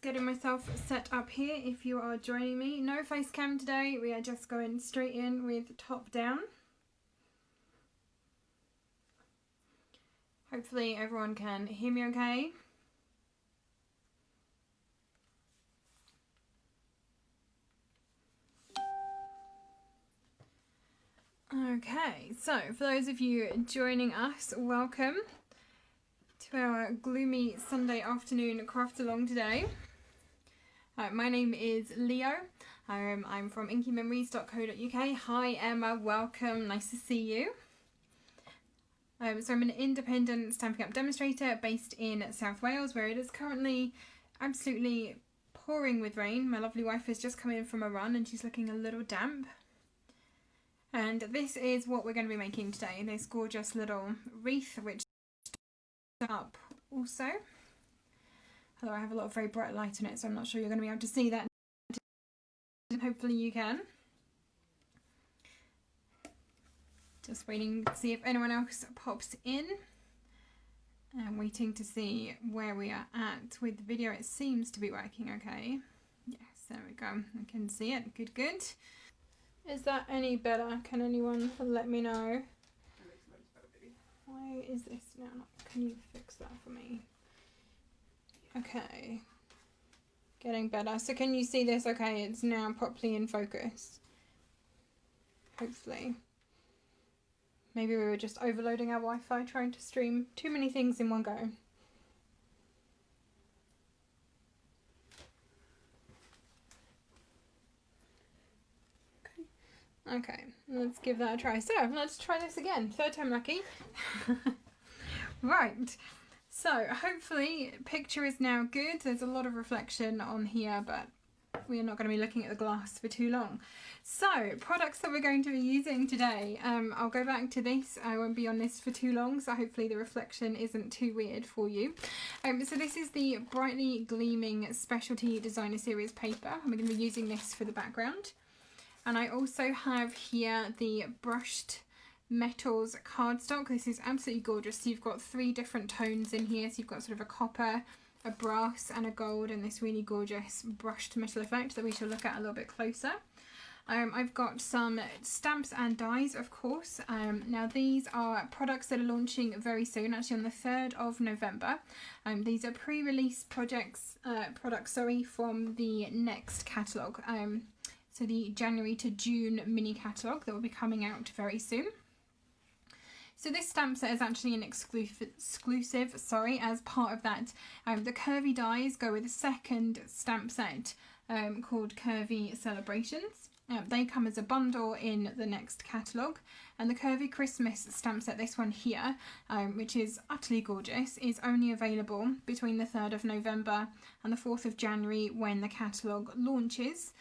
getting myself set up here if you are joining me. No face cam today, we are just going straight in with top down. Hopefully everyone can hear me okay. Okay, so for those of you joining us, welcome to our gloomy Sunday afternoon craft along today. My name is Leo. I'm from inkymemories.co.uk. Hi Emma, welcome, nice to see you. So I'm an independent Stampin' Up demonstrator based in South Wales, where it is currently absolutely pouring with rain. My lovely wife has just come in from a run and she's looking a little damp. And this is what we're going to be making today, this gorgeous little wreath, which up also. Although I have a lot of very bright light on it, so I'm not sure you're going to be able to see that. Hopefully you can. Just waiting to see if anyone else pops in. And waiting to see where we are at with the video. It seems to be working okay. Yes, there we go. I can see it. Good, good. Is that any better? Can anyone let me know? Why is this now not? Can you fix that for me? Okay. Getting better. So can you see this okay? It's now properly in focus. Hopefully. Maybe we were just overloading our Wi-Fi trying to stream too many things in one go. Okay, let's give that a try. So, let's try this again. Third time lucky. Right, so hopefully picture is now good. There's a lot of reflection on here, but we are not going to be looking at the glass for too long. So, products that we're going to be using today. I'll go back to this. I won't be on this for too long, so hopefully the reflection isn't too weird for you. So this is the Brightly Gleaming Specialty Designer Series paper. I'm going to be using this for the background. And I also have here the Brushed Metals cardstock. This is absolutely gorgeous. So you've got 3 different tones in here. So you've got sort of a copper, a brass and a gold, and this really gorgeous brushed metal effect that we shall look at a little bit closer. I've got some stamps and dies, of course. Now these are products that are launching very soon, actually on the 3rd of November. These are pre-release products from the next catalogue. So the January to June mini catalogue that will be coming out very soon. So this stamp set is actually an exclusive, as part of that. The curvy dies go with a second stamp set called Curvy Celebrations. They come as a bundle in the next catalogue, and the Curvy Christmas stamp set, this one here, which is utterly gorgeous, is only available between the 3rd of November and the 4th of January when the catalogue launches.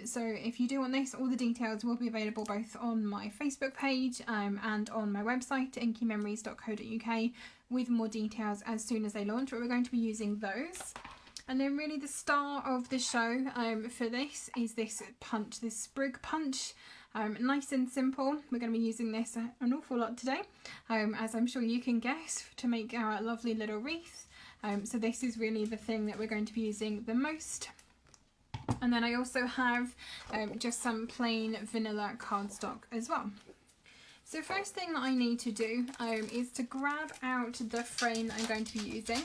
So if you do want this, all the details will be available both on my Facebook page and on my website, inkymemories.co.uk, with more details as soon as they launch, but we're going to be using those. And then really the star of the show for this is this punch, this sprig punch. Nice and simple. We're going to be using this an awful lot today, as I'm sure you can guess, to make our lovely little wreath. So this is really the thing that we're going to be using the most. And then I also have just some plain vanilla cardstock as well. So first thing that I need to do is to grab out the frame that I'm going to be using.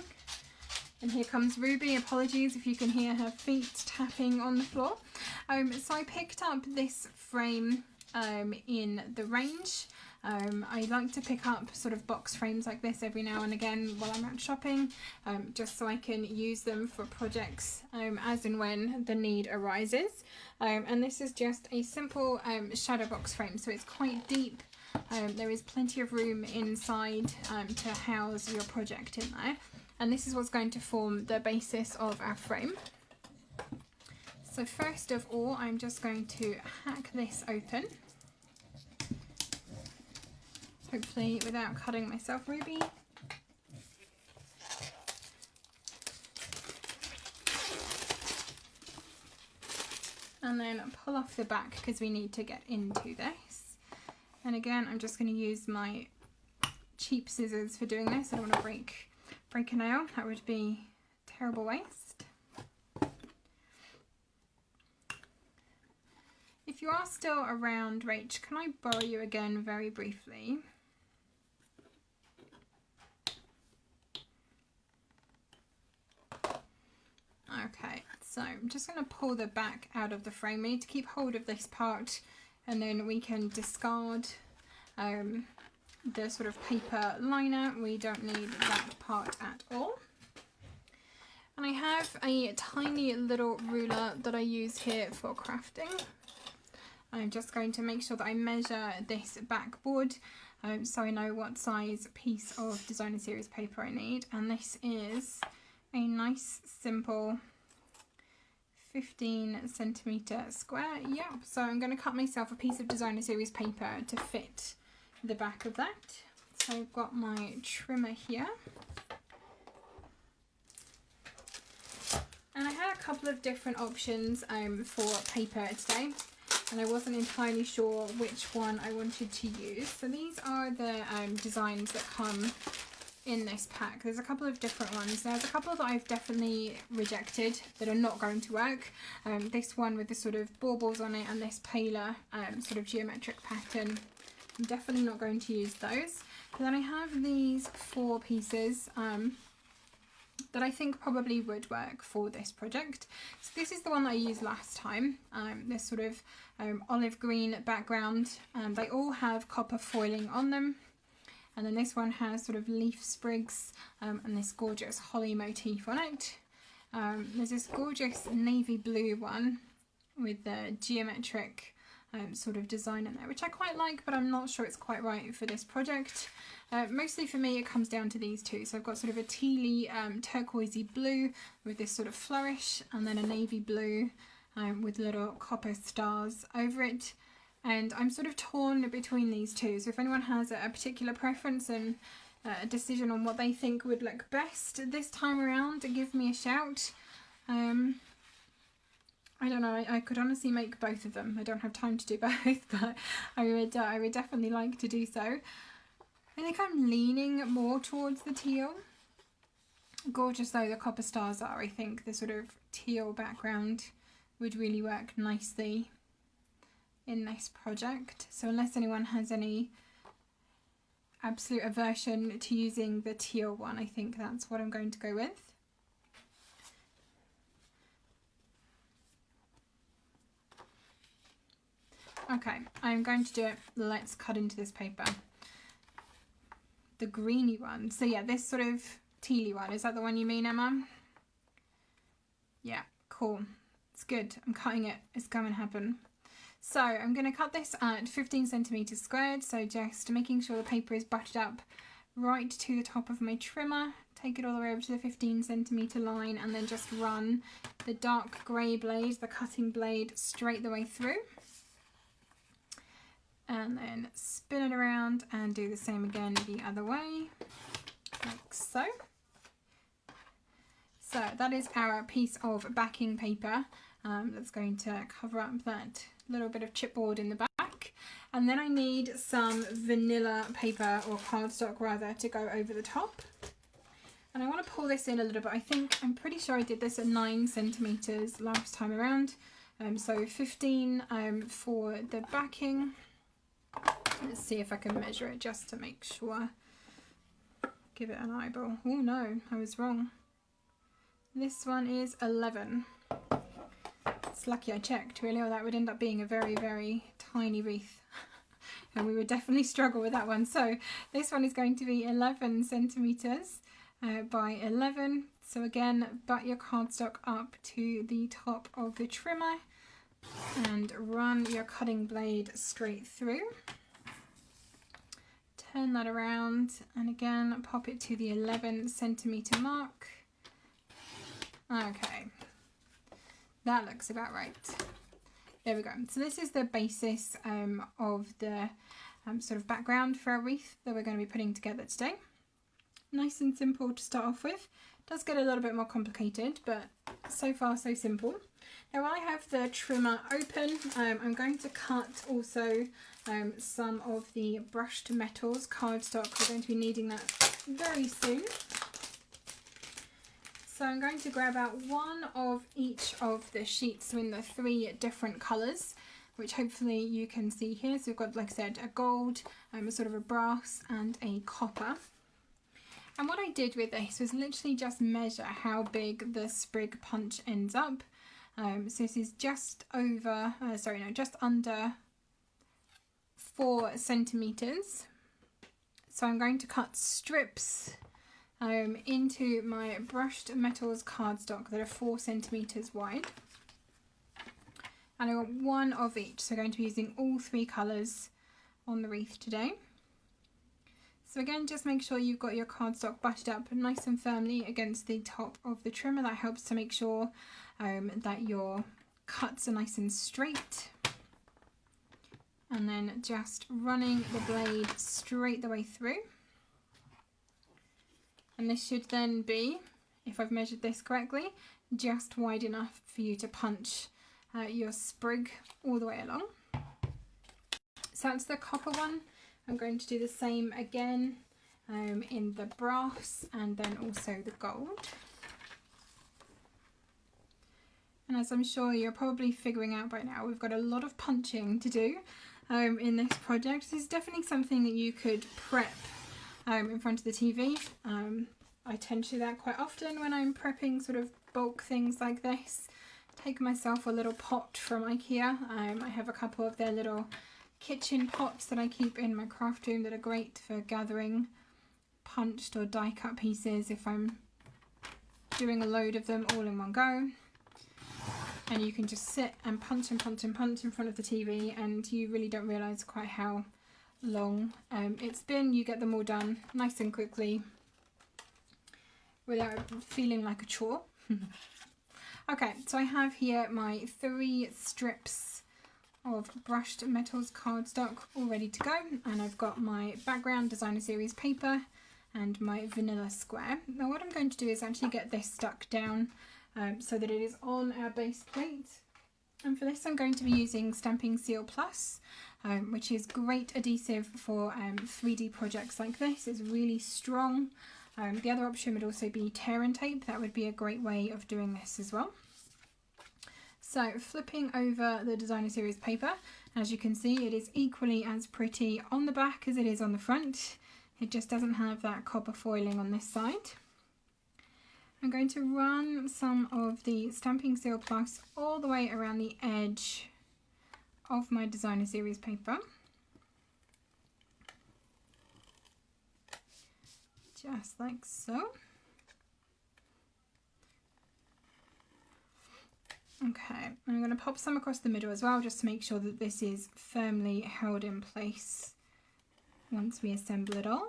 And here comes Ruby. Apologies if you can hear her feet tapping on the floor. So I picked up this frame in the range. I like to pick up sort of box frames like this every now and again while I'm out shopping, just so I can use them for projects as and when the need arises. And this is just a simple shadow box frame, so it's quite deep. There is plenty of room inside to house your project in there. And this is what's going to form the basis of our frame. So first of all, I'm just going to hack this open. Hopefully without cutting myself, Ruby. And then pull off the back because we need to get into this. And again, I'm just going to use my cheap scissors for doing this. I don't want to break a nail. That would be a terrible waste. If you are still around, Rach, can I borrow you again very briefly? Okay, so I'm just going to pull the back out of the frame. We need to keep hold of this part and then we can discard the sort of paper liner. We don't need that part at all. And I have a tiny little ruler that I use here for crafting. I'm just going to make sure that I measure this backboard so I know what size piece of designer series paper I need. And this is a nice simple 15 centimeter square. Yep, so I'm going to cut myself a piece of designer series paper to fit the back of that. So I've got my trimmer here. And I had a couple of different options for paper today, and I wasn't entirely sure which one I wanted to use. So these are the designs that come in this pack. There's a couple of different ones. There's a couple that I've definitely rejected that are not going to work. This one with the sort of baubles on it and this paler sort of geometric pattern. I'm definitely not going to use those. But then I have these 4 pieces that I think probably would work for this project. So this is the one that I used last time, this sort of olive green background. They all have copper foiling on them, and then this one has sort of leaf sprigs and this gorgeous holly motif on it. There's this gorgeous navy blue one with the geometric sort of design in there, which I quite like, but I'm not sure it's quite right for this project. Mostly for me it comes down to these two. So I've got sort of a tealy turquoisey blue with this sort of flourish, and then a navy blue with little copper stars over it. And I'm sort of torn between these two, so if anyone has a particular preference and a decision on what they think would look best this time around, give me a shout. I don't know, I could honestly make both of them. I don't have time to do both, but I would definitely like to do so. I think I'm leaning more towards the teal. Gorgeous though the copper stars are, I think the sort of teal background would really work nicely in this project. So unless anyone has any absolute aversion to using the teal one, I think that's what I'm going to go with. Okay, I'm going to do it. Let's cut into this paper. The greeny one. So yeah, this sort of tealy one. Is that the one you mean, Emma? Yeah, cool. It's good. I'm cutting it. It's going to happen. So I'm going to cut this at 15 centimeters squared. So just making sure the paper is butted up right to the top of my trimmer. Take it all the way over to the 15 centimeter line and then just run the dark grey blade, the cutting blade, straight the way through. And then spin it around and do the same again the other way, like so. So that is our piece of backing paper that's going to cover up that little bit of chipboard in the back. And then I need some vanilla paper, or cardstock rather, to go over the top. And I want to pull this in a little bit. I'm pretty sure I did this at 9 centimeters last time around. So 15 for the backing. Let's see if I can measure it just to make sure. Give it an eyeball. Oh no, I was wrong. This one is 11. It's lucky I checked really, or that would end up being a very, very tiny wreath. And we would definitely struggle with that one. So this one is going to be 11 centimeters by 11. So again, butt your cardstock up to the top of the trimmer and run your cutting blade straight through. Turn that around and again pop it to the 11 centimeter mark. Okay, that looks about right. There we go. So this is the basis of the sort of background for our wreath that we're going to be putting together today. Nice and simple to start off with. Does get a little bit more complicated, but so far so simple. Now I have the trimmer open. I'm going to cut also some of the brushed metals cardstock. We're going to be needing that very soon. So I'm going to grab out one of each of the sheets in the 3 different colours. which hopefully you can see here. So we've got, like I said, a gold, a sort of a brass and a copper. And what I did with this was literally just measure how big the sprig punch ends up. So this is just over, just under 4 centimetres. So I'm going to cut strips into my brushed metals cardstock that are 4 centimetres wide. And I want one of each, so I'm going to be using all 3 colours on the wreath today. So again, just make sure you've got your cardstock butted up nice and firmly against the top of the trimmer. That helps to make sure that your cuts are nice and straight. And then just running the blade straight the way through. And this should then be, if I've measured this correctly, just wide enough for you to punch your sprig all the way along. So that's the copper one. I'm going to do the same again in the brass and then also the gold. And as I'm sure you're probably figuring out by now, we've got a lot of punching to do in this project. This is definitely something that you could prep in front of the TV. I tend to do that quite often when I'm prepping sort of bulk things like this. Take myself a little pot from IKEA. I have a couple of their little kitchen pots that I keep in my craft room that are great for gathering punched or die cut pieces if I'm doing a load of them all in one go. And you can just sit and punch and punch and punch in front of the TV, and you really don't realise quite how long it's been. You get them all done nice and quickly without feeling like a chore. Okay, so I have here my 3 strips of brushed metals cardstock all ready to go, and I've got my background designer series paper and my vanilla square. Now what I'm going to do is actually get this stuck down so that it is on our base plate, and for this I'm going to be using Stamping Seal Plus, which is great adhesive for 3D projects like this. It's really strong. The other option would also be tear and tape. That would be a great way of doing this as well. So flipping over the designer series paper, as you can see, it is equally as pretty on the back as it is on the front. It just doesn't have that copper foiling on this side. I'm going to run some of the Stamping Seal Plus all the way around the edge of my designer series paper. Just like so. Okay, I'm going to pop some across the middle as well, just to make sure that this is firmly held in place once we assemble it all.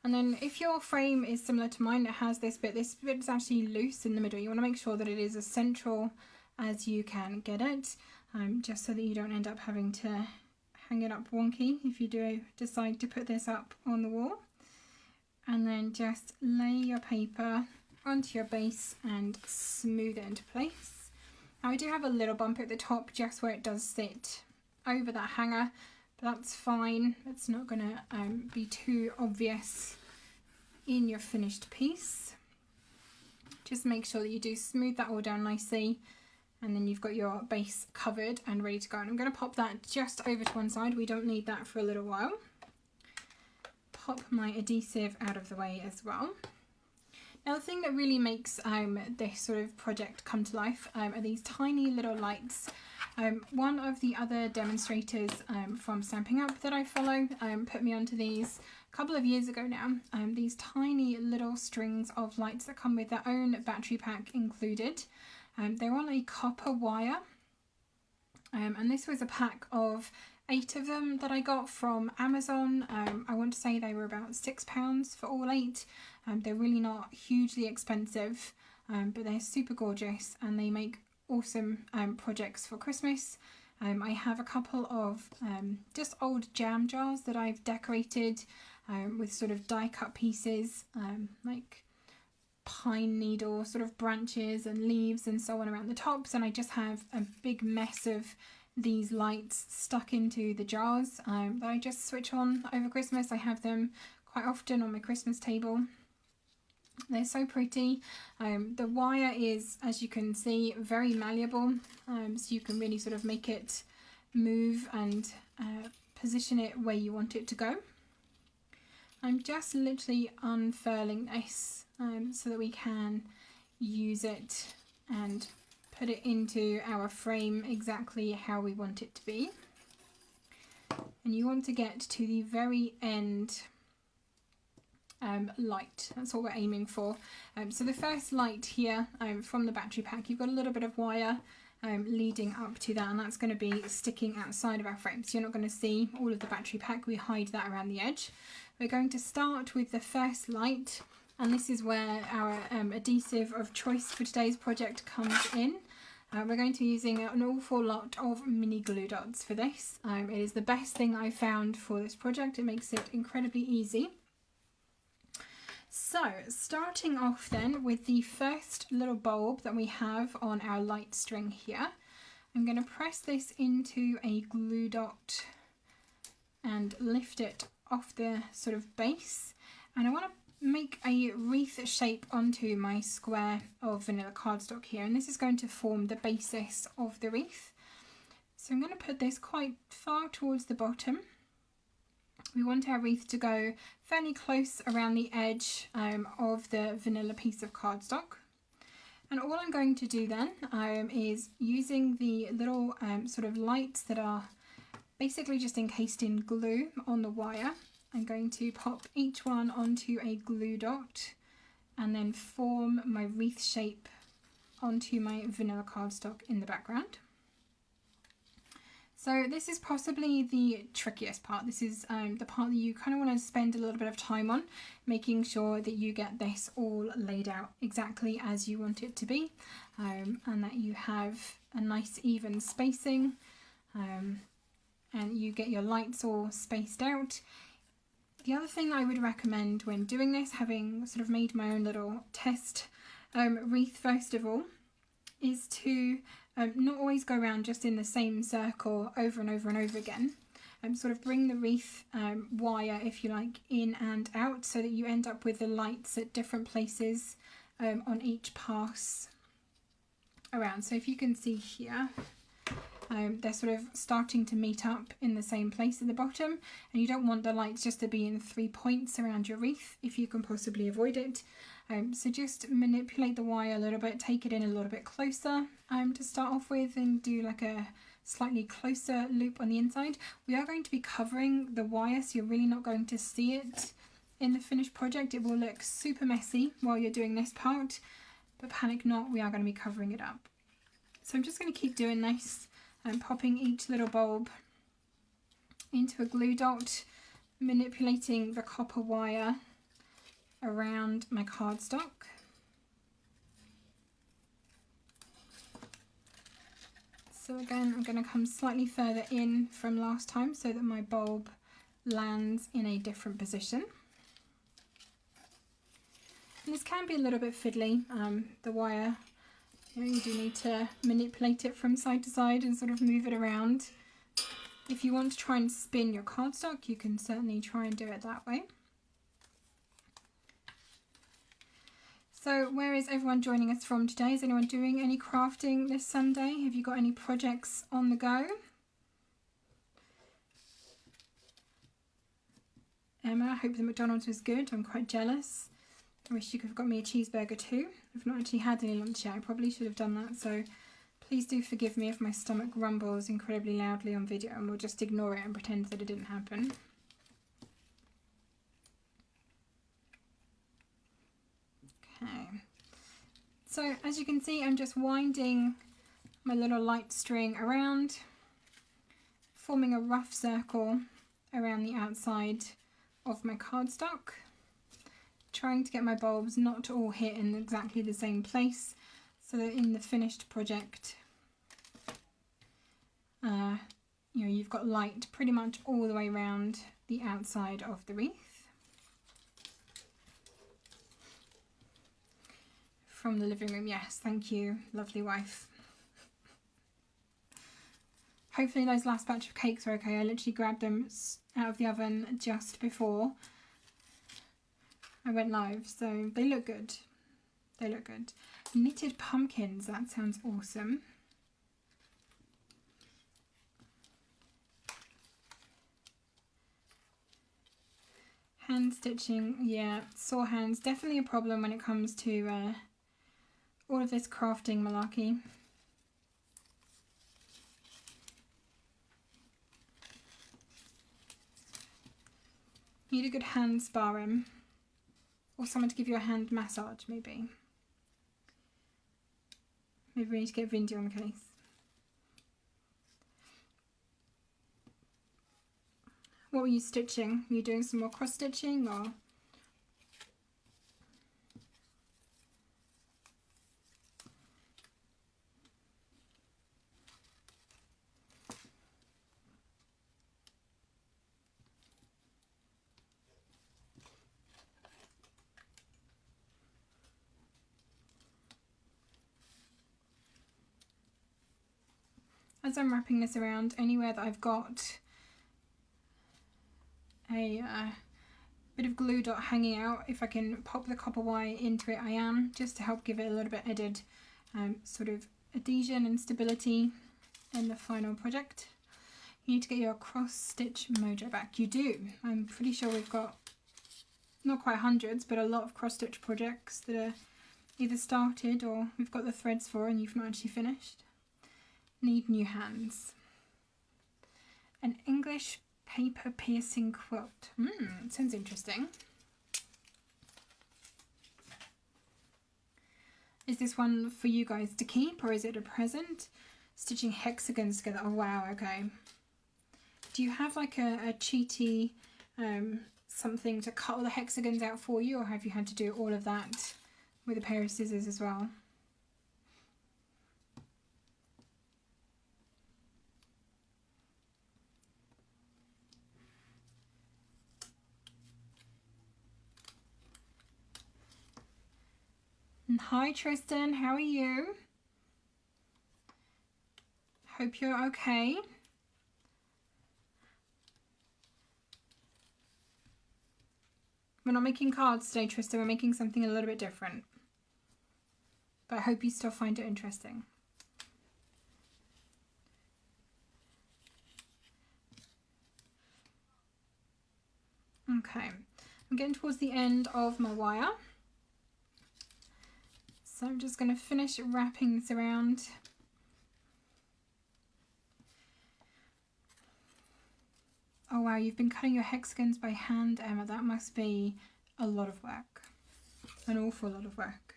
And then if your frame is similar to mine, it has this bit is actually loose in the middle. You want to make sure that it is as central as you can get it, just so that you don't end up having to hang it up wonky if you do decide to put this up on the wall. And then just lay your paper onto your base and smooth it into place. Now I do have a little bump at the top just where it does sit over that hanger, but that's fine. It's not going to be too obvious in your finished piece. Just make sure that you do smooth that all down nicely, and then you've got your base covered and ready to go. And I'm going to pop that just over to one side. We don't need that for a little while. Pop my adhesive out of the way as well. Now the thing that really makes this sort of project come to life are these tiny little lights. One of the other demonstrators from Stampin' Up that I follow put me onto these a couple of years ago now. These tiny little strings of lights that come with their own battery pack included. They're on a copper wire, and this was a pack of 8 of them that I got from Amazon. I want to say they were about £6 for all 8. They're really not hugely expensive, but they're super gorgeous and they make awesome projects for Christmas. I have a couple of just old jam jars that I've decorated with sort of die cut pieces, like pine needle sort of branches and leaves and so on around the tops, and I just have a big mess of these lights stuck into the jars that I just switch on over Christmas. I have them quite often on my Christmas table, They're so pretty. The wire is, as you can see, very malleable, so you can really sort of make it move and position it where you want it to go. I'm just literally unfurling this so that we can use it and put it into our frame exactly how we want it to be. And you want to get to the very end light. That's what we're aiming for. So the first light here from the battery pack, you've got a little bit of wire leading up to that, and that's going to be sticking outside of our frame, so you're not going to see all of the battery pack. We hide that around the edge. We're going to start with the first light, and this is where our adhesive of choice for today's project comes in. We're going to be using an awful lot of mini glue dots for this. It is the best thing I found for this project. It makes it incredibly easy. So starting off then with the first little bulb that we have on our light string here, I'm going to press this into a glue dot and lift it off the sort of base, and I want to make a wreath shape onto my square of vanilla cardstock here, and this is going to form the basis of the wreath. So I'm going to put this quite far towards the bottom. We want our wreath to go fairly close around the edge of the vanilla piece of cardstock. And all I'm going to do then is using the little sort of lights that are basically just encased in glue on the wire. I'm going to pop each one onto a glue dot and then form my wreath shape onto my vanilla cardstock in the background. So this is possibly the trickiest part. This is the part that you kind of want to spend a little bit of time on, making sure that you get this all laid out exactly as you want it to be, and that you have a nice even spacing, and you get your lights all spaced out. The other thing that I would recommend when doing this, having sort of made my own little test wreath first of all, is to not always go around just in the same circle over and over and over again. Sort of bring the wreath wire, if you like, in and out so that you end up with the lights at different places on each pass around. So if you can see here, they're sort of starting to meet up in the same place at the bottom, and you don't want the lights just to be in 3 points around your wreath if you can possibly avoid it. So just manipulate the wire a little bit, take it in a little bit closer to start off with, and do like a slightly closer loop on the inside. We are going to be covering the wire, so you're really not going to see it in the finished project. It will look super messy while you're doing this part, but panic not, we are going to be covering it up. So I'm just going to keep doing this and popping each little bulb into a glue dot, manipulating the copper wire around my cardstock. So again, I'm going to come slightly further in from last time so that my bulb lands in a different position. And this can be a little bit fiddly, the wire. You do need to manipulate it from side to side and sort of move it around. If you want to try and spin your cardstock, you can certainly try and do it that way. So where is everyone joining us from today? Is anyone doing any crafting this Sunday? Have you got any projects on the go? Emma, I hope the McDonald's was good. I'm quite jealous. I wish you could have got me a cheeseburger too. I've not actually had any lunch yet. I probably should have done that, so please do forgive me if my stomach rumbles incredibly loudly on video, and we'll just ignore it and pretend that it didn't happen. Okay, so as you can see, I'm just winding my little light string around, forming a rough circle around the outside of my cardstock, trying to get my bulbs not to all hit in exactly the same place, so that in the finished project, you know, you've got light pretty much all the way around the outside of the wreath. From the living room, yes, thank you, lovely wife. Hopefully those last batch of cakes are okay. I literally grabbed them out of the oven just before I went live, so they look good. They look good. Knitted pumpkins, that sounds awesome. Hand stitching, yeah, sore hands, definitely a problem when it comes to all of this crafting malarkey. You need a good hand sparring, or someone to give you a hand massage, maybe. Maybe we need to get Vindy on the case. What were you stitching? Were you doing some more cross stitching or? As I'm wrapping this around, anywhere that I've got a bit of glue dot hanging out, if I can pop the copper wire into it, I am, just to help give it a little bit added sort of adhesion and stability in the final project. You need to get your cross stitch mojo back. You do. I'm pretty sure we've got not quite hundreds, but a lot of cross stitch projects that are either started or we've got the threads for and you've not actually finished. Need new hands. An English paper piercing quilt. Sounds interesting. Is this one for you guys to keep or is it a present? Stitching hexagons together. Oh wow, okay. Do you have like a cheaty something to cut all the hexagons out for you, or have you had to do all of that with a pair of scissors as well? Hi Tristan, how are you? Hope you're okay. We're not making cards today, Tristan, we're making something a little bit different. But I hope you still find it interesting. Okay, I'm getting towards the end of my wire. So I'm just going to finish wrapping this around. Oh wow, you've been cutting your hexagons by hand, Emma. That must be a lot of work. An awful lot of work.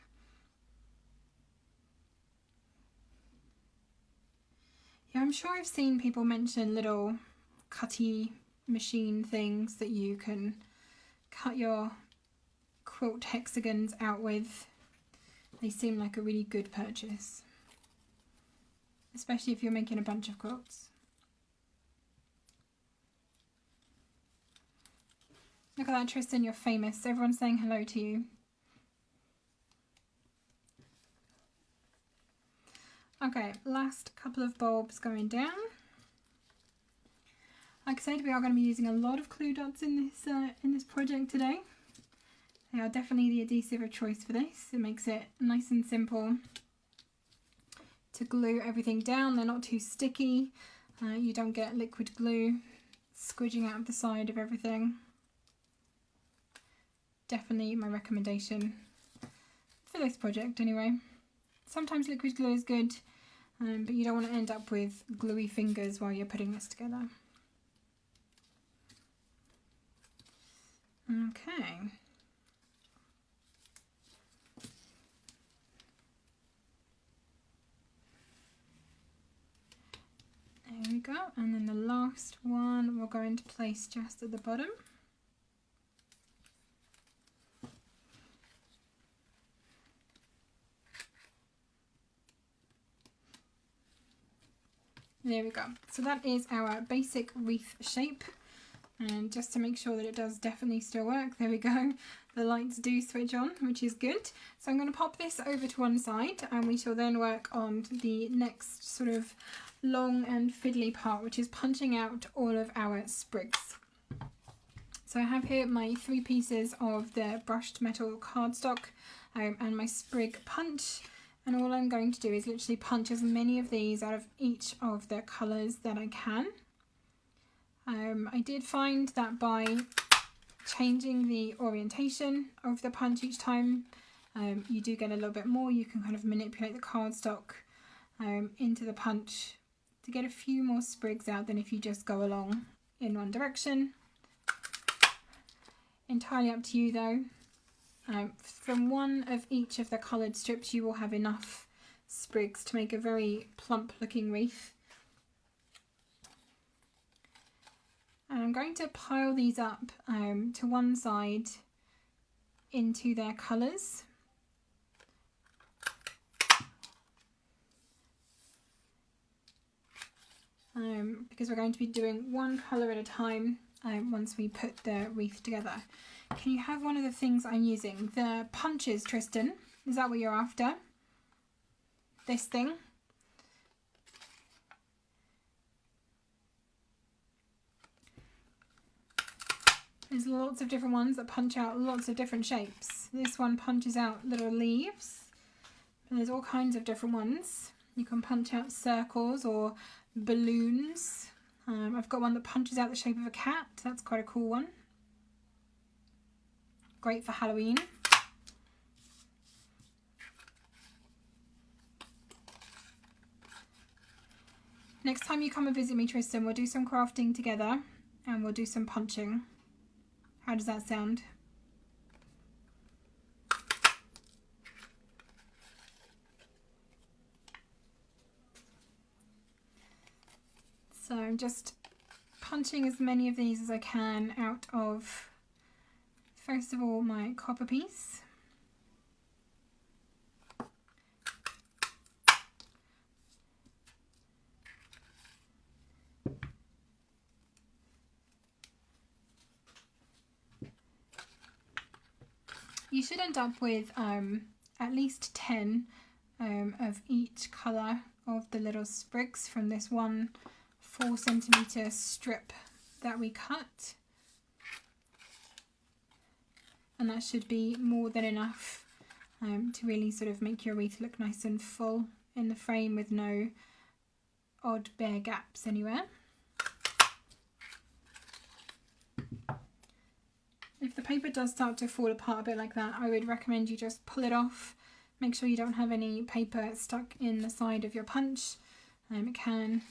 Yeah, I'm sure I've seen people mention little cutty machine things that you can cut your quilt hexagons out with. They seem like a really good purchase, especially if you're making a bunch of quilts. Look at that, Tristan, you're famous. Everyone's saying hello to you. Okay, last couple of bulbs going down. Like I said, we are going to be using a lot of glue dots in this project today. They are definitely the adhesive of choice for this. It makes it nice and simple to glue everything down. They're not too sticky. You don't get liquid glue squidging out of the side of everything. Definitely my recommendation for this project anyway. Sometimes liquid glue is good, but you don't want to end up with gluey fingers while you're putting this together. Okay. There we go, and then the last one we're going to place just at the bottom. There we go. So that is our basic wreath shape. And just to make sure that it does definitely still work, there we go. The lights do switch on, which is good. So I'm going to pop this over to one side and we shall then work on the next sort of long and fiddly part, which is punching out all of our sprigs. So I have here my 3 pieces of the brushed metal cardstock and my sprig punch, and all I'm going to do is literally punch as many of these out of each of the colours that I can. I did find that by changing the orientation of the punch each time, you do get a little bit more. You can kind of manipulate the cardstock into the punch to get a few more sprigs out than if you just go along in one direction. Entirely up to you though. From one of each of the coloured strips you will have enough sprigs to make a very plump looking wreath. And I'm going to pile these up to one side into their colours. Because we're going to be doing one colour at a time once we put the wreath together. Can you have one of the things I'm using? The punches, Tristan. Is that what you're after? This thing? There's lots of different ones that punch out lots of different shapes. This one punches out little leaves. And there's all kinds of different ones. You can punch out circles or balloons. I've got one that punches out the shape of a cat. That's quite a cool one. Great for Halloween. Next time you come and visit me, Tristan, we'll do some crafting together and we'll do some punching. How does that sound? So I'm just punching as many of these as I can out of, first of all, my copper piece. You should end up with at least 10 of each colour of the little sprigs from this one 4cm strip that we cut, and that should be more than enough to really sort of make your wreath look nice and full in the frame with no odd bare gaps anywhere. If the paper does start to fall apart a bit like that, I would recommend you just pull it off. Make sure you don't have any paper stuck in the side of your punch. It can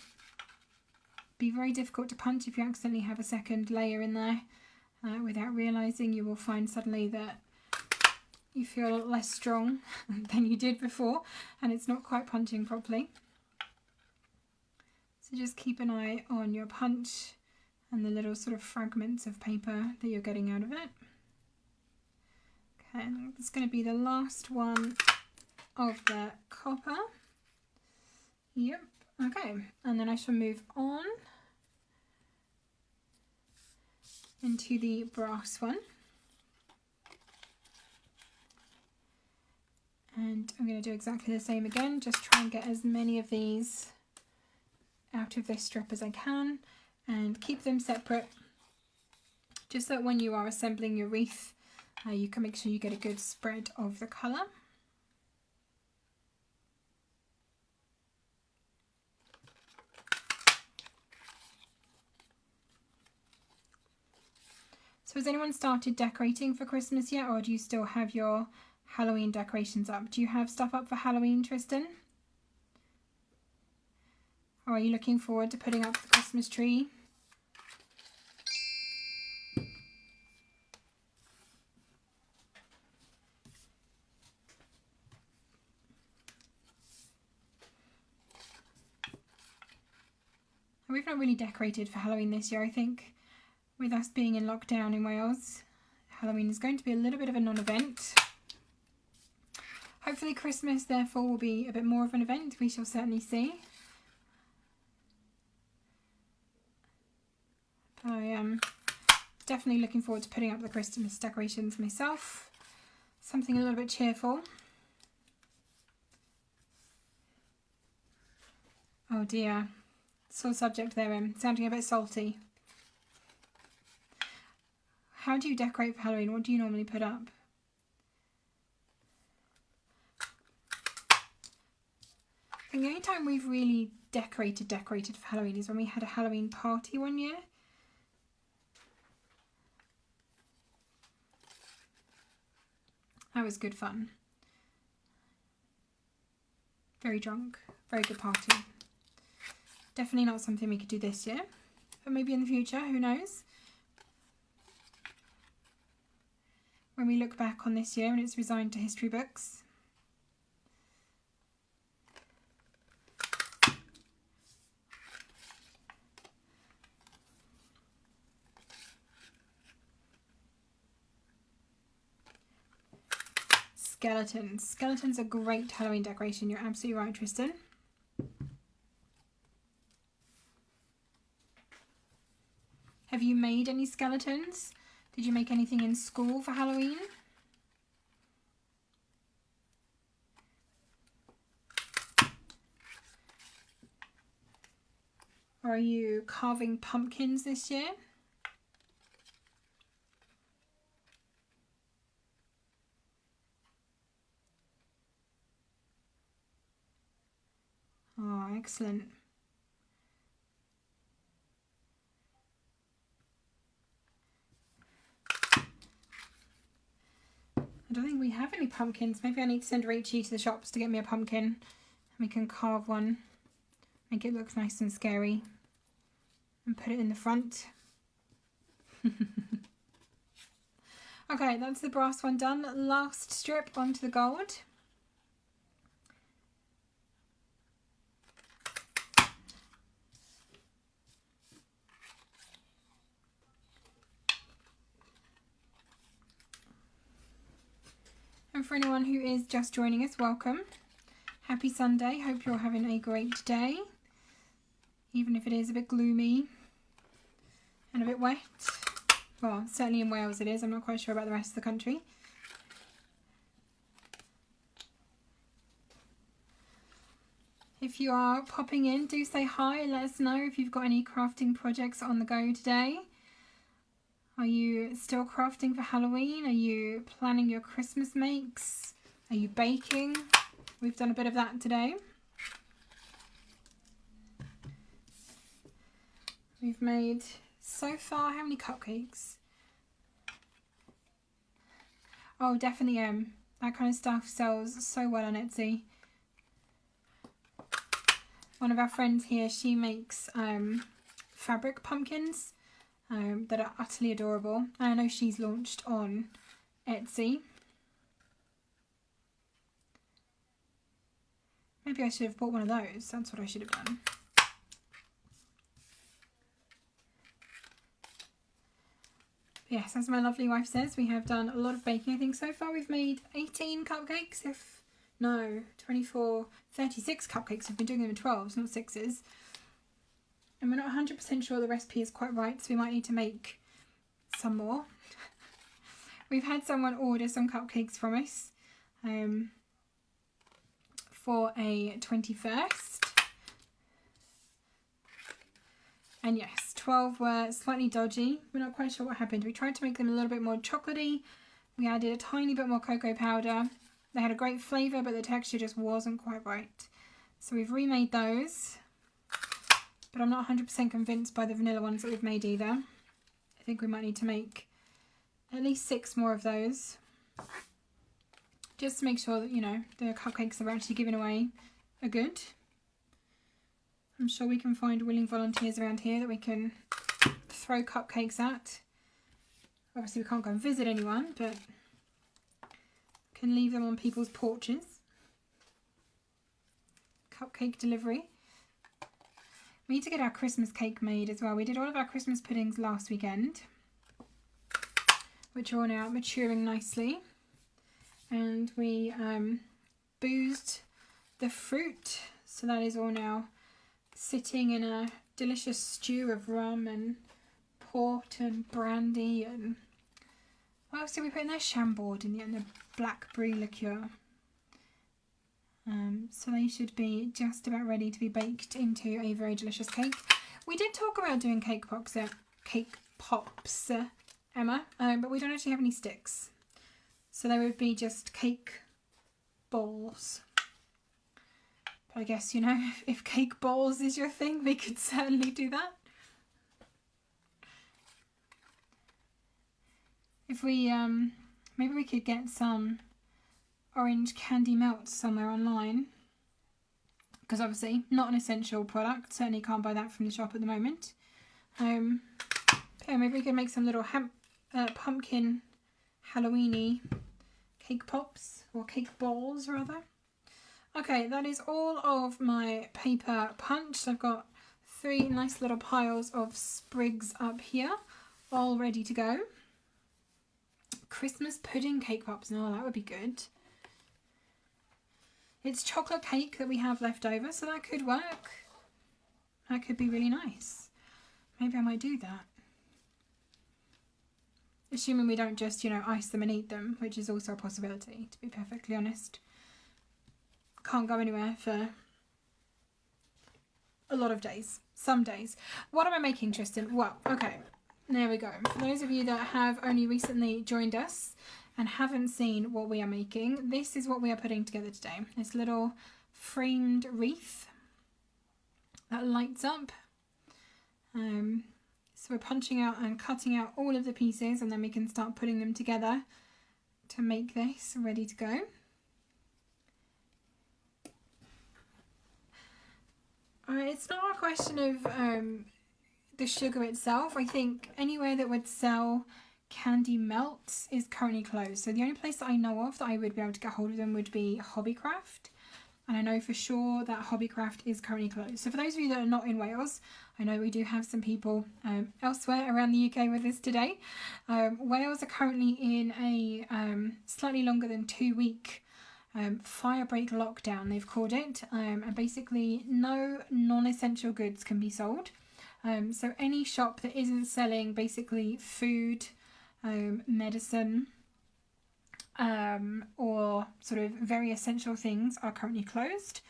be very difficult to punch if you accidentally have a second layer in there. Without realising, you will find suddenly that you feel a lot less strong than you did before, and it's not quite punching properly. So just keep an eye on your punch and the little sort of fragments of paper that you're getting out of it. Okay, that's going to be the last one of the copper. Yep, okay, and then I shall move on into the brass one. And I'm going to do exactly the same again, just try and get as many of these out of this strip as I can and keep them separate, just so that when you are assembling your wreath you can make sure you get a good spread of the colour. So has anyone started decorating for Christmas yet, or do you still have your Halloween decorations up? Do you have stuff up for Halloween, Tristan? Or are you looking forward to putting up the Christmas tree? We've not really decorated for Halloween this year, I think. With us being in lockdown in Wales, Halloween is going to be a little bit of a non-event. Hopefully Christmas, therefore, will be a bit more of an event. We shall certainly see. But I am definitely looking forward to putting up the Christmas decorations myself. Something a little bit cheerful. Oh dear. Sore subject there, sounding a bit salty. How do you decorate for Halloween? What do you normally put up? I think the only time we've really decorated for Halloween is when we had a Halloween party one year. That was good fun. Very drunk, very good party. Definitely not something we could do this year, but maybe in the future, who knows? When we look back on this year and it's resigned to history books. Skeletons. Skeletons are great Halloween decoration. You're absolutely right, Tristan. Have you made any skeletons? Did you make anything in school for Halloween? Or are you carving pumpkins this year? Oh, excellent. I don't think we have any pumpkins. Maybe I need to send Rachie to the shops to get me a pumpkin. We can carve one, make it look nice and scary, and put it in the front. Okay, that's the brass one done. Last strip onto the gold. And for anyone who is just joining us, welcome. Happy Sunday. Hope you're having a great day. Even if it is a bit gloomy and a bit wet. Well, certainly in Wales it is. I'm not quite sure about the rest of the country. If you are popping in, do say hi. Let us know if you've got any crafting projects on the go today. Are you still crafting for Halloween? Are you planning your Christmas makes? Are you baking? We've done a bit of that today. We've made, so far, how many cupcakes? Oh, definitely that kind of stuff sells so well on Etsy. One of our friends here, she makes fabric pumpkins. That are utterly adorable. I know she's launched on Etsy. Maybe I should have bought one of those. That's what I should have done. Yes, as my lovely wife says, we have done a lot of baking. I think so far we've made 18 cupcakes. No, 24, 36 cupcakes. We've been doing them in 12s, not 6s. And we're not 100% sure the recipe is quite right, so we might need to make some more. We've had someone order some cupcakes from us for a 21st. And yes, 12 were slightly dodgy. We're not quite sure what happened. We tried to make them a little bit more chocolatey. We added a tiny bit more cocoa powder. They had a great flavour, but the texture just wasn't quite right. So we've remade those. But I'm not 100% convinced by the vanilla ones that we've made either. I think we might need to make at least 6 more of those. Just to make sure that, you know, the cupcakes that we're actually giving away are good. I'm sure we can find willing volunteers around here that we can throw cupcakes at. Obviously we can't go and visit anyone, but can leave them on people's porches. Cupcake delivery. We need to get our Christmas cake made as well. We did all of our Christmas puddings last weekend, which are all now maturing nicely. And we boozed the fruit, so that is all now sitting in a delicious stew of rum and port and brandy and what else did we put in there? Chambord in the end, the black brie liqueur. So they should be just about ready to be baked into a very delicious cake. We did talk about doing cake pops Emma, but we don't actually have any sticks. So they would be just cake balls. But I guess, you know, if cake balls is your thing, we could certainly do that. If we, maybe we could get some orange candy melts somewhere online. Because obviously, not an essential product. Certainly can't buy that from the shop at the moment. Yeah, maybe we could make some little pumpkin Halloweeny cake pops, or cake balls rather. Okay, that is all of my paper punched. I've got 3 nice little piles of sprigs up here, all ready to go. Christmas pudding cake pops, no, that would be good. It's chocolate cake that we have left over, so that could work. That could be really nice. Maybe I might do that. Assuming we don't just, you know, ice them and eat them, which is also a possibility, to be perfectly honest. Can't go anywhere for a lot of days. Some days. What am I making, Tristan? Well, okay. There we go. For those of you that have only recently joined us and haven't seen what we are making, this is what we are putting together today. This little framed wreath that lights up. So we're punching out and cutting out all of the pieces, and then we can start putting them together to make this ready to go. It's not a question of the sugar itself. I think anywhere that would sell candy melts is currently closed. So the only place that I know of that I would be able to get hold of them would be Hobbycraft. And I know for sure that Hobbycraft is currently closed. So for those of you that are not in Wales, I know we do have some people elsewhere around the UK with us today. Wales are currently in a slightly longer than 2-week fire break lockdown, they've called it. And basically no non-essential goods can be sold. So any shop that isn't selling basically food, medicine, or sort of very essential things are currently closed.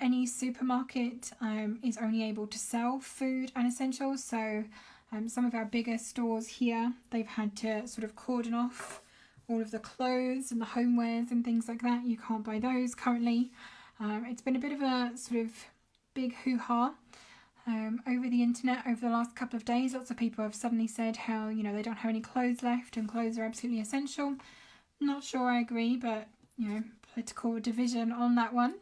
Any supermarket is only able to sell food and essentials. So some of our bigger stores here, they've had to sort of cordon off all of the clothes and the homewares and things like that. You can't buy those currently. It's been a bit of a sort of big hoo-ha over the internet over the last couple of days. Lots of people have suddenly said how, you know, they don't have any clothes left and clothes are absolutely essential. Not sure I agree, but, you know, political division on that one.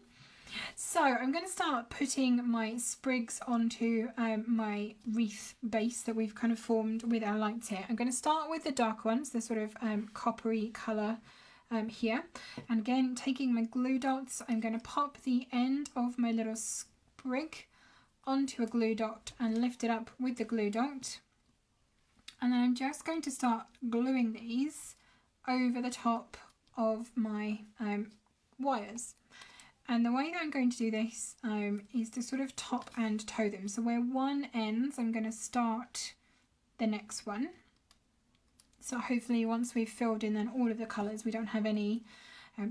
So I'm going to start putting my sprigs onto my wreath base that we've kind of formed with our lights here. I'm going to start with the dark ones, the sort of coppery colour here. And again, taking my glue dots, I'm going to pop the end of my little sprig onto a glue dot and lift it up with the glue dot. And then I'm just going to start gluing these over the top of my wires. And the way that I'm going to do this is to sort of top and toe them. So where one ends, I'm going to start the next one. So hopefully once we've filled in then all of the colours, we don't have any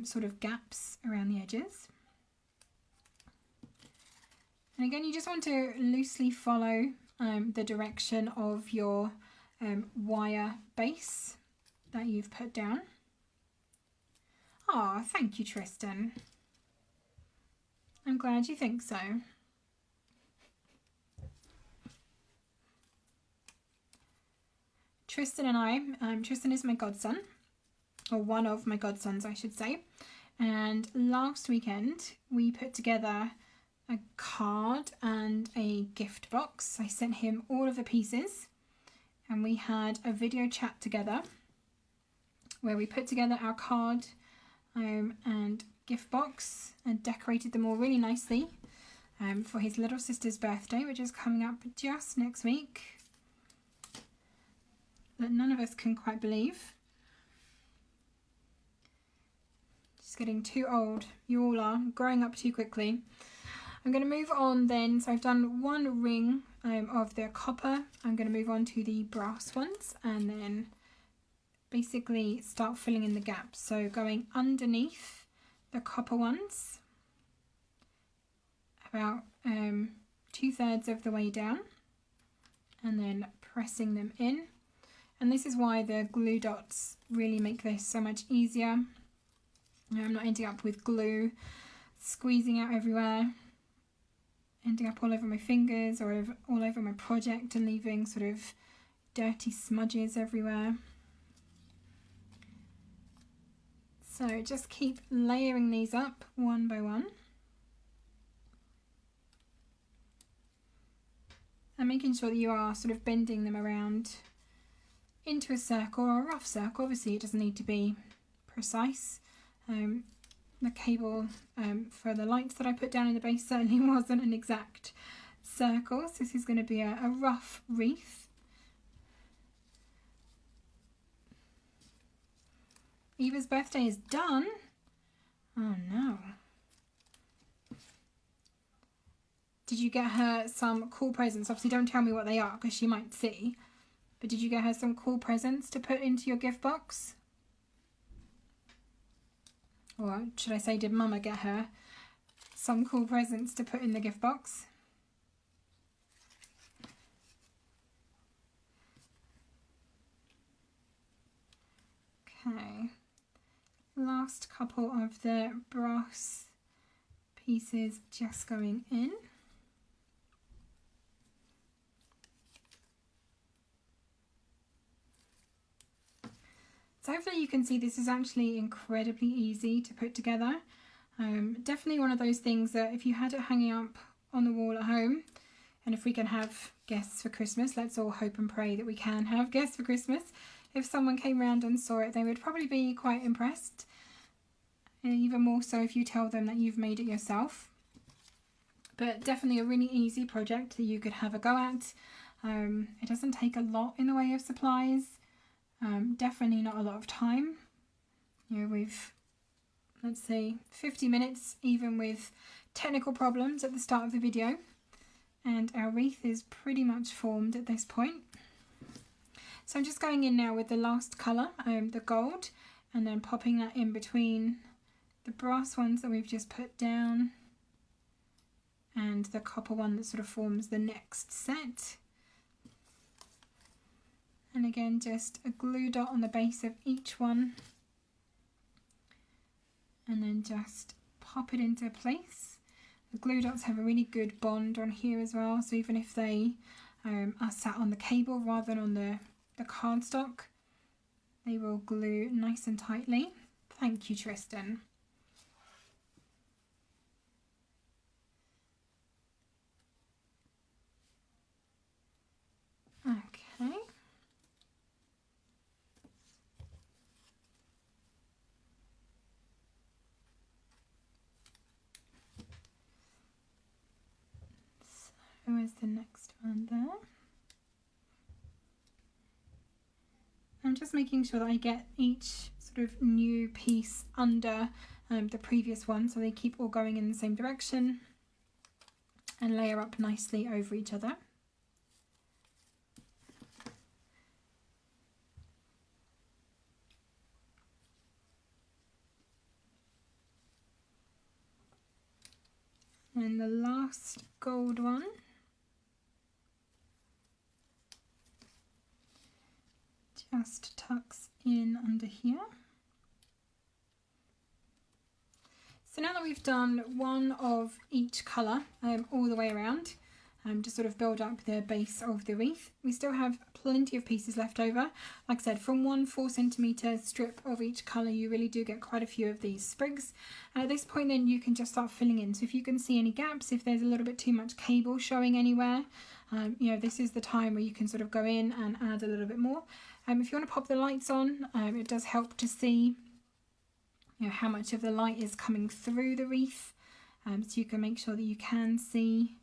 sort of gaps around the edges. And again, you just want to loosely follow the direction of your wire base that you've put down. Ah, thank you, Tristan. I'm glad you think so. Tristan and I, Tristan is my godson, or one of my godsons I should say, and last weekend we put together a card and a gift box. I sent him all of the pieces and we had a video chat together where we put together our card and gift box and decorated them all really nicely for his little sister's birthday, which is coming up just next week, that none of us can quite believe. Just getting too old. You all are growing up too quickly. I'm going to move on then. So I've done one ring of the copper. I'm going to move on to the brass ones and then basically start filling in the gaps. So going underneath the copper ones, about 2/3 of the way down, and then pressing them in, And this is why the glue dots really make this so much easier. I'm not ending up with glue squeezing out everywhere, ending up all over my fingers or all over my project and leaving sort of dirty smudges everywhere. So just keep layering these up one by one. And making sure that you are sort of bending them around into a circle or a rough circle. Obviously it doesn't need to be precise. The cable for the lights that I put down in the base certainly wasn't an exact circle. So this is going to be a rough wreath. Eva's birthday is done. Oh no. Did you get her some cool presents? Obviously don't tell me what they are because she might see. But did you get her some cool presents to put into your gift box? Or should I say, did Mama get her some cool presents to put in the gift box? Okay. Last couple of the brass pieces just going in. So hopefully you can see this is actually incredibly easy to put together. Definitely one of those things that if you had it hanging up on the wall at home, and if we can have guests for Christmas, let's all hope and pray that we can have guests for Christmas. If someone came round and saw it, they would probably be quite impressed. And even more so if you tell them that you've made it yourself. But definitely a really easy project that you could have a go at. It doesn't take a lot in the way of supplies. Definitely not a lot of time. You know, we've, let's say, 50 minutes even with technical problems at the start of the video, and our wreath is pretty much formed at this point. So I'm just going in now with the last colour, the gold, and then popping that in between the brass ones that we've just put down and the copper one that sort of forms the next set. And again, just a glue dot on the base of each one. And then just pop it into place. The glue dots have a really good bond on here as well. So even if they are sat on the cable rather than on the cardstock, they will glue nice and tightly. Thank you, Tristan. Okay. Where's the next one there? I'm just making sure that I get each sort of new piece under the previous one so they keep all going in the same direction and layer up nicely over each other. And the last gold one. Just tucks in under here. So now that we've done one of each colour all the way around, to sort of build up the base of the wreath, we still have plenty of pieces left over. Like I said, from 1 4cm strip of each colour you really do get quite a few of these sprigs, and at this point then you can just start filling in. So if you can see any gaps, if there's a little bit too much cable showing anywhere, you know, this is the time where you can sort of go in and add a little bit more. If you want to pop the lights on, it does help to see, you know, how much of the light is coming through the wreath, so you can make sure that you can see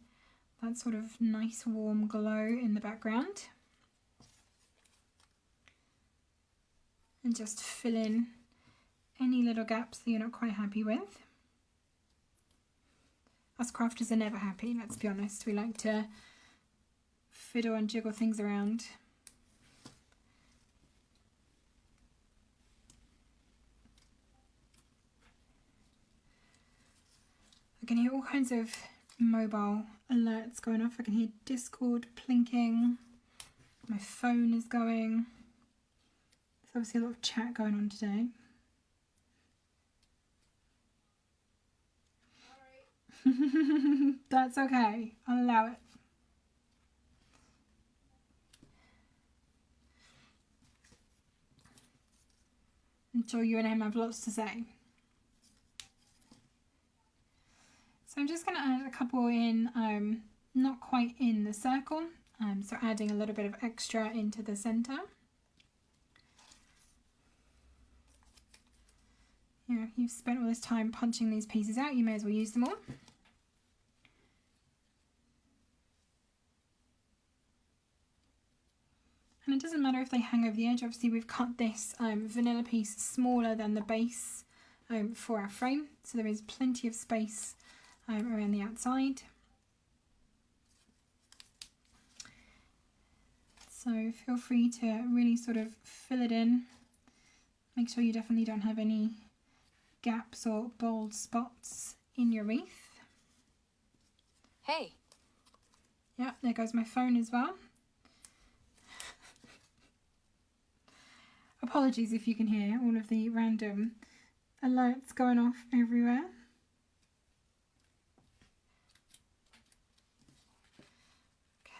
that sort of nice warm glow in the background. And just fill in any little gaps that you're not quite happy with. Us crafters are never happy, let's be honest. We like to fiddle and jiggle things around. I can hear all kinds of mobile alerts going off. I can hear Discord plinking. My phone is going. There's obviously a lot of chat going on today. That's okay, I'll allow it. I'm sure you and him have lots to say. So I'm just going to add a couple in, not quite in the circle, so adding a little bit of extra into the centre. You know, you've spent all this time punching these pieces out, you may as well use them all. And it doesn't matter if they hang over the edge. Obviously we've cut this vanilla piece smaller than the base for our frame, so there is plenty of space around the outside. So feel free to really sort of fill it in. Make sure you definitely don't have any gaps or bold spots in your wreath. Hey. Yeah, there goes my phone as well. Apologies if you can hear all of the random alerts going off everywhere.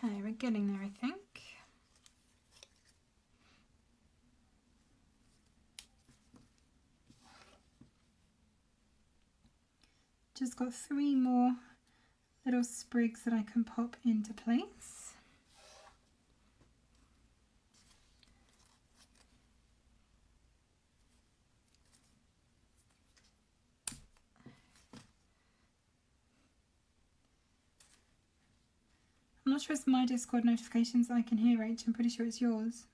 Okay, we're getting there, I think. Just got 3 more little sprigs that I can pop into place. I'm not sure it's my Discord notifications that I can hear, Rach. I'm pretty sure it's yours.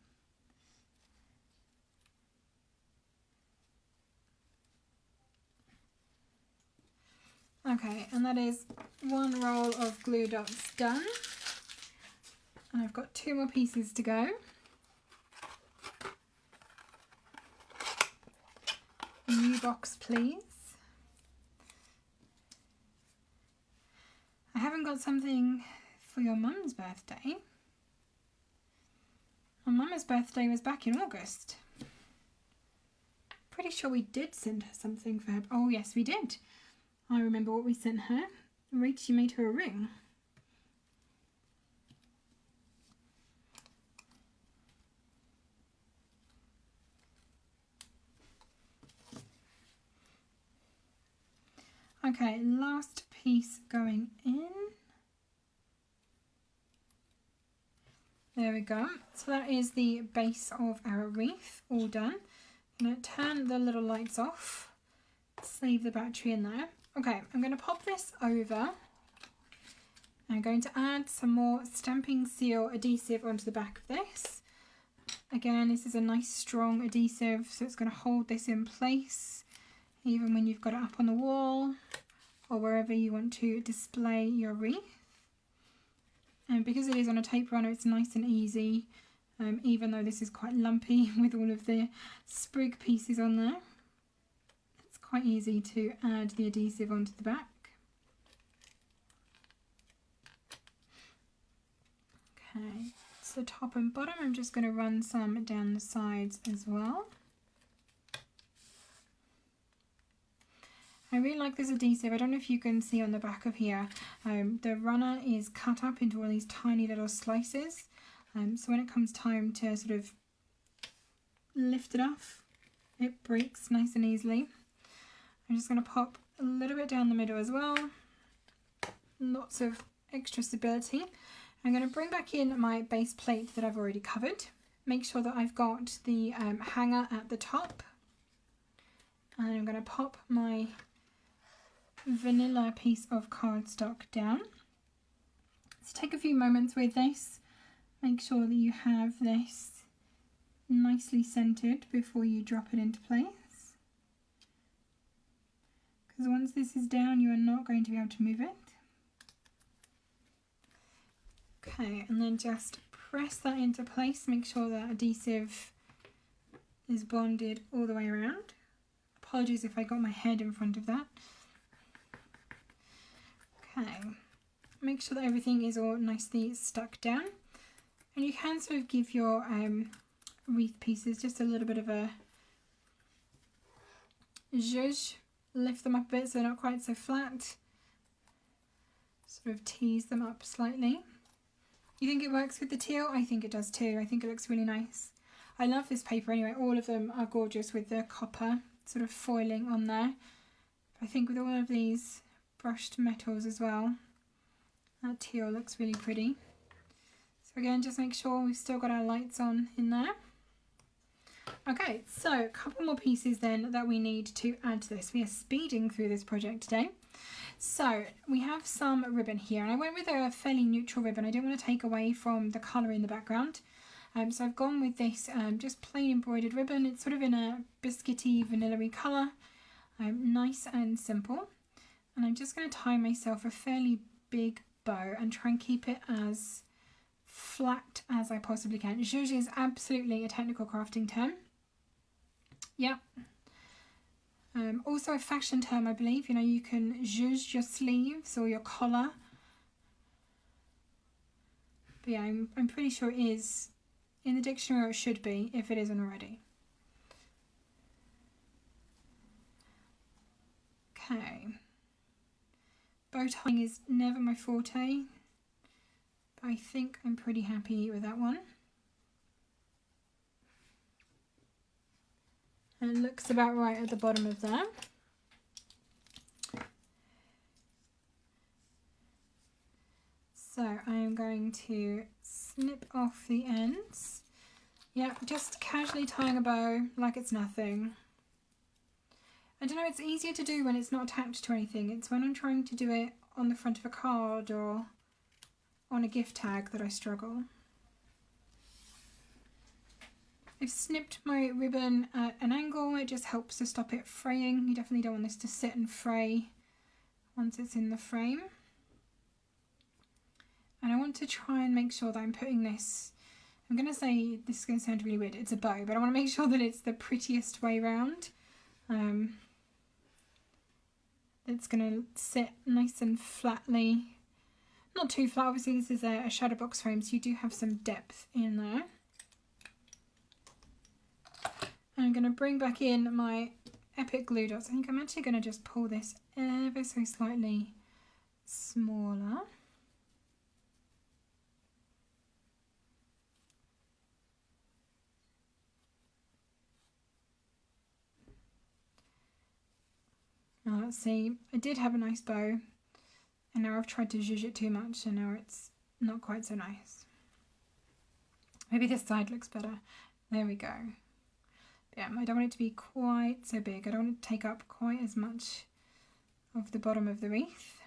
Okay, and that is 1 roll of glue dots done. And I've got 2 more pieces to go. New box, please. I haven't got something for your mum's birthday. My mum's birthday was back in August. Pretty sure we did send her something for her. Oh yes, we did. I remember what we sent her. Rach, you made her a ring. Okay, last piece going in. There we go. So that is the base of our wreath all done. I'm going to turn the little lights off, save the battery in there. Okay, I'm going to pop this over. I'm going to add some more stamping seal adhesive onto the back of this. Again, this is a nice strong adhesive, so it's going to hold this in place even when you've got it up on the wall or wherever you want to display your wreath. And because it is on a tape runner, it's nice and easy, even though this is quite lumpy with all of the sprig pieces on there. It's quite easy to add the adhesive onto the back. Okay, so top and bottom, I'm just going to run some down the sides as well. I really like this adhesive. I don't know if you can see on the back of here, the runner is cut up into all these tiny little slices. So when it comes time to sort of lift it off, it breaks nice and easily. I'm just going to pop a little bit down the middle as well. Lots of extra stability. I'm going to bring back in my base plate that I've already covered. Make sure that I've got the hanger at the top. And I'm going to pop my vanilla piece of cardstock down. So take a few moments with this. Make sure that you have this nicely centered before you drop it into place. Because once this is down, you are not going to be able to move it. Okay, and then just press that into place. Make sure that adhesive is bonded all the way around. Apologies if I got my head in front of that. Okay, make sure that everything is all nicely stuck down. And you can sort of give your wreath pieces, just a little bit of a zhuzh, lift them up a bit so they're not quite so flat, sort of tease them up slightly. You think it works with the teal? I think it does too. I think it looks really nice. I love this paper anyway. All of them are gorgeous with the copper sort of foiling on there. I think with all of these brushed metals as well, that teal looks really pretty. So again, just make sure we've still got our lights on in there. Okay, so a couple more pieces then that we need to add to this. We are speeding through this project today. So we have some ribbon here, and I went with a fairly neutral ribbon. I didn't want to take away from the colour in the background. So I've gone with this just plain embroidered ribbon. It's sort of in a biscuity, vanilla-y colour, nice and simple. And I'm just going to tie myself a fairly big bow and try and keep it as flat as I possibly can. Zhuzh is absolutely a technical crafting term. Yep. Also a fashion term, I believe. You know, you can zhuzh your sleeves or your collar. But yeah, I'm pretty sure it is in the dictionary, or it should be, if it isn't already. Okay. Bow tying is never my forte, but I think I'm pretty happy with that one. And it looks about right at the bottom of there. So I am going to snip off the ends. Yeah, just casually tying a bow like it's nothing. I don't know, it's easier to do when it's not attached to anything. It's when I'm trying to do it on the front of a card or on a gift tag that I struggle. I've snipped my ribbon at an angle. It just helps to stop it fraying. You definitely don't want this to sit and fray once it's in the frame. And I want to try and make sure that I'm putting this, I'm going to say, this is going to sound really weird, it's a bow, but I want to make sure that it's the prettiest way round. It's going to sit nice and flatly. Not too flat, obviously this is a shadow box frame, so you do have some depth in there. I'm going to bring back in my Epic glue dots. I think I'm actually going to just pull this ever so slightly smaller. Now let's see, I did have a nice bow, and now I've tried to zhuzh it too much, and now it's not quite so nice. Maybe this side looks better. There we go. Yeah, I don't want it to be quite so big. I don't want it to take up quite as much of the bottom of the wreath.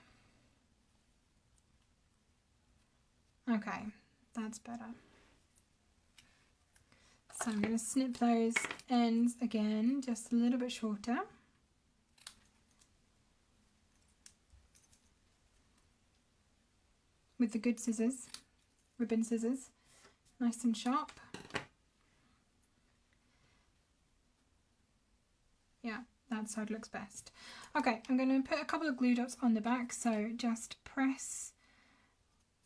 Okay, that's better. So I'm going to snip those ends again, just a little bit shorter. With the good scissors, ribbon scissors, nice and sharp. Yeah, that side looks best. Okay, I'm going to put a couple of glue dots on the back, so just press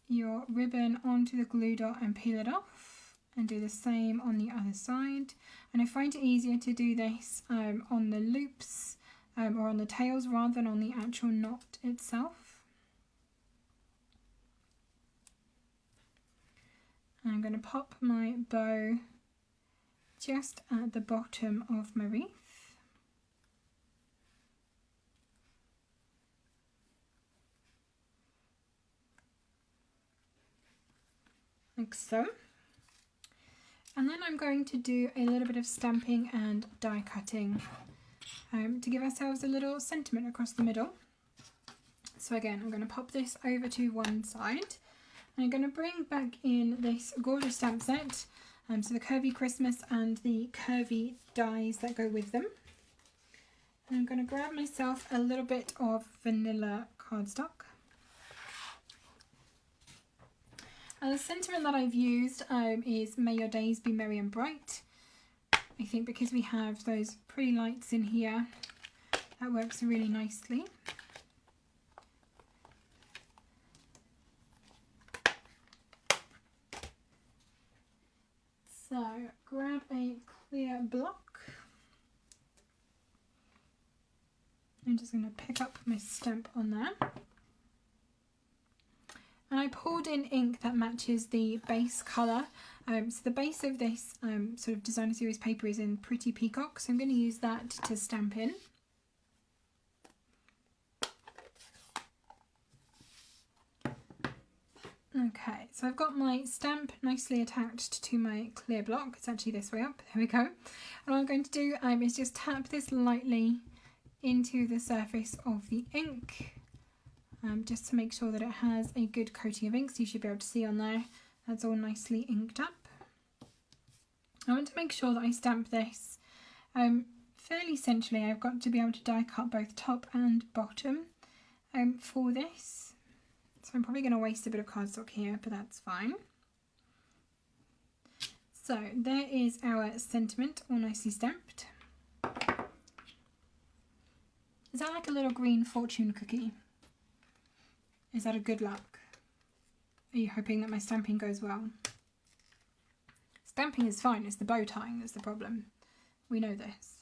your ribbon onto the glue dot and peel it off, and do the same on the other side. And I find it easier to do this on the loops or on the tails rather than on the actual knot itself. I'm going to pop my bow just at the bottom of my wreath. Like so. And then I'm going to do a little bit of stamping and die cutting to give ourselves a little sentiment across the middle. So again, I'm going to pop this over to one side. And I'm going to bring back in this gorgeous stamp set, so the curvy Christmas and the curvy dies that go with them. And I'm going to grab myself a little bit of vanilla cardstock. And the sentiment that I've used is May Your Days Be Merry and Bright. I think because we have those pretty lights in here, that works really nicely. So So grab a clear block. I'm just going to pick up my stamp on there. And I poured in ink that matches the base colour. So the base of this sort of designer series paper is in Pretty Peacock, so I'm going to use that to stamp in. Okay, so I've got my stamp nicely attached to my clear block. It's actually this way up. There we go. And what I'm going to do is just tap this lightly into the surface of the ink, just to make sure that it has a good coating of ink. So you should be able to see on there that's all nicely inked up. I want to make sure that I stamp this fairly centrally. I've got to be able to die cut both top and bottom for this. So I'm probably going to waste a bit of cardstock here, but that's fine. So there is our sentiment all nicely stamped. Is that like a little green fortune cookie? Is that a good luck? Are you hoping that my stamping goes well? Stamping is fine, it's the bow tying that's the problem. We know this.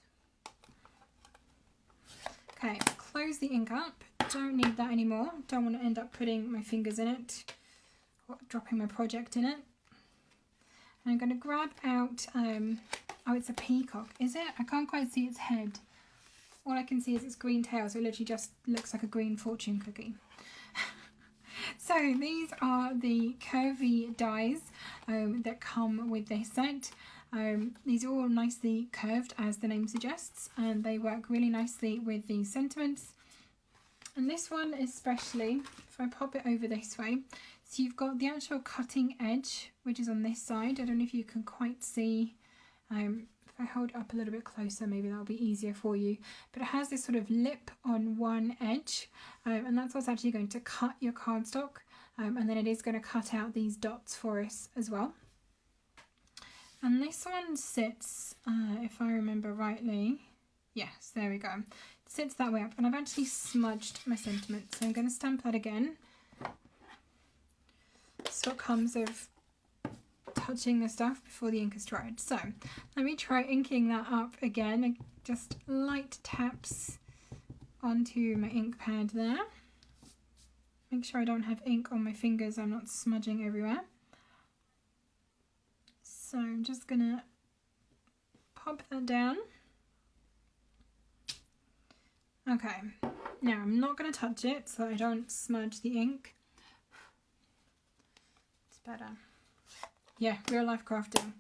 Okay, close the ink up. Don't need that anymore. Don't want to end up putting my fingers in it or dropping my project in it. And I'm going to grab out, oh, it's a peacock, is it? I can't quite see its head. All I can see is its green tail, so it literally just looks like a green fortune cookie. So these are the curvy dies that come with this set. These are all nicely curved, as the name suggests, and they work really nicely with the sentiments. And this one especially, if I pop it over this way, so you've got the actual cutting edge, which is on this side. I don't know if you can quite see. If I hold it up a little bit closer, maybe that'll be easier for you. But it has this sort of lip on one edge, and that's what's actually going to cut your cardstock. And then it is going to cut out these dots for us as well. And this one sits, if I remember rightly, yes, there we go. It sits that way up, and I've actually smudged my sentiment. So I'm going to stamp that again. That's what comes of touching the stuff before the ink is dried. So let me try inking that up again. Just light taps onto my ink pad there. Make sure I don't have ink on my fingers, I'm not smudging everywhere. So I'm just gonna pop that down. Okay, now I'm not gonna touch it so I don't smudge the ink. It's better. Yeah, real life crafting.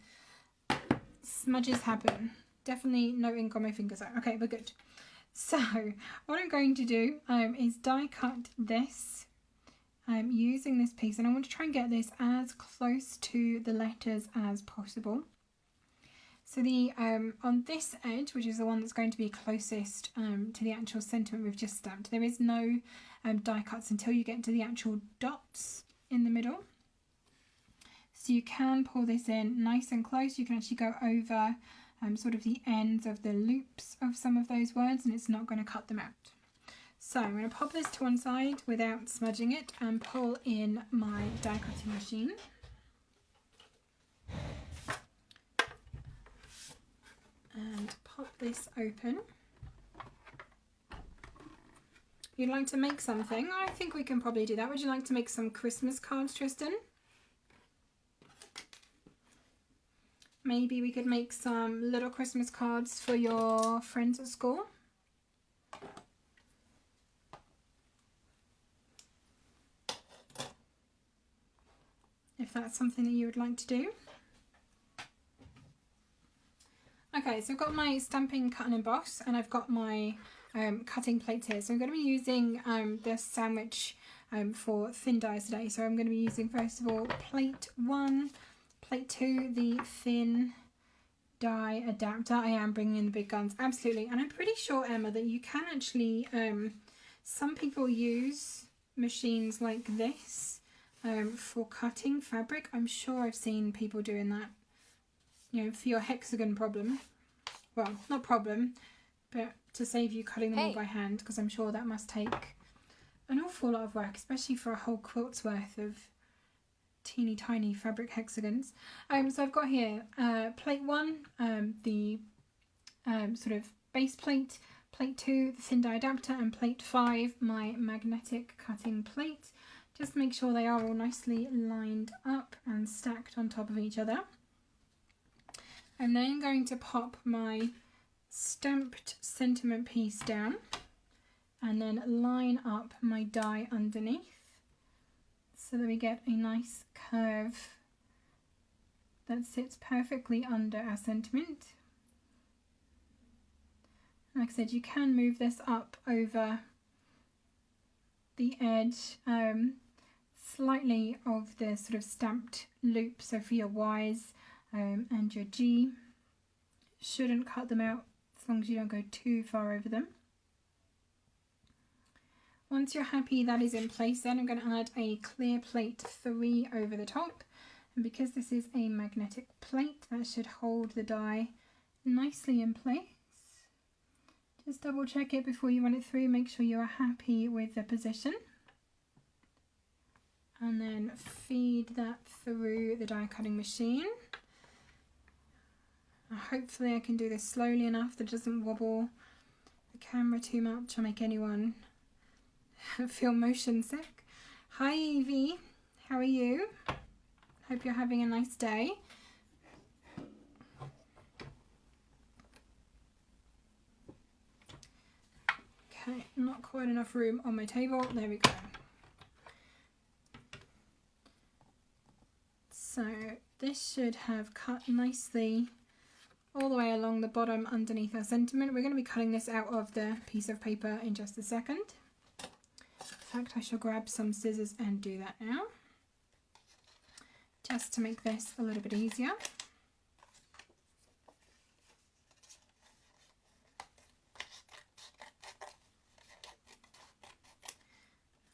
Smudges happen. Definitely no ink on my fingers. Okay, we're good. So what I'm going to do is die cut this using this piece, and I want to try and get this as close to the letters as possible. So the on this edge, which is the one that's going to be closest to the actual sentiment we've just stamped, there is no die cuts until you get to the actual dots in the middle. So you can pull this in nice and close. You can actually go over sort of the ends of the loops of some of those words, and it's not going to cut them out. So I'm going to pop this to one side without smudging it and pull in my die cutting machine. And pop this open. You'd like to make something? I think we can probably do that. Would you like to make some Christmas cards, Tristan? Maybe we could make some little Christmas cards for your friends at school. If that's something that you would like to do. Okay, so I've got my stamping, cut and emboss, and I've got my cutting plates here. So I'm going to be using the sandwich for thin dies today. So I'm going to be using, first of all, plate 1, plate 2, the thin die adapter. I am bringing in the big guns, absolutely. And I'm pretty sure, Emma, that you can actually, some people use machines like this for cutting fabric. I'm sure I've seen people doing that, you know, for your hexagon problem. Well, not problem, but to save you cutting them all by hand, because I'm sure that must take an awful lot of work, especially for a whole quilt's worth of teeny tiny fabric hexagons. So I've got here plate 1, the sort of base plate, plate 2, the thin die adapter, and plate 5, my magnetic cutting plate. Just make sure they are all nicely lined up and stacked on top of each other. I'm then going to pop my stamped sentiment piece down and then line up my die underneath so that we get a nice curve that sits perfectly under our sentiment. Like I said, you can move this up over the edge slightly of the sort of stamped loop, so for your Y's and your G, shouldn't cut them out as long as you don't go too far over them. Once you're happy that is in place, then I'm going to add a clear plate 3 over the top, and because this is a magnetic plate, that should hold the die nicely in place. Just double check it before you run it through, make sure you are happy with the position, and then feed that through the die cutting machine. Hopefully I can do this slowly enough that it doesn't wobble the camera too much or make anyone feel motion sick. Hi Evie, how are you? Hope you're having a nice day. Okay, not quite enough room on my table. There we go. So this should have cut nicely all the way along the bottom underneath our sentiment. We're going to be cutting this out of the piece of paper in just a second. In fact, I shall grab some scissors and do that now, just to make this a little bit easier.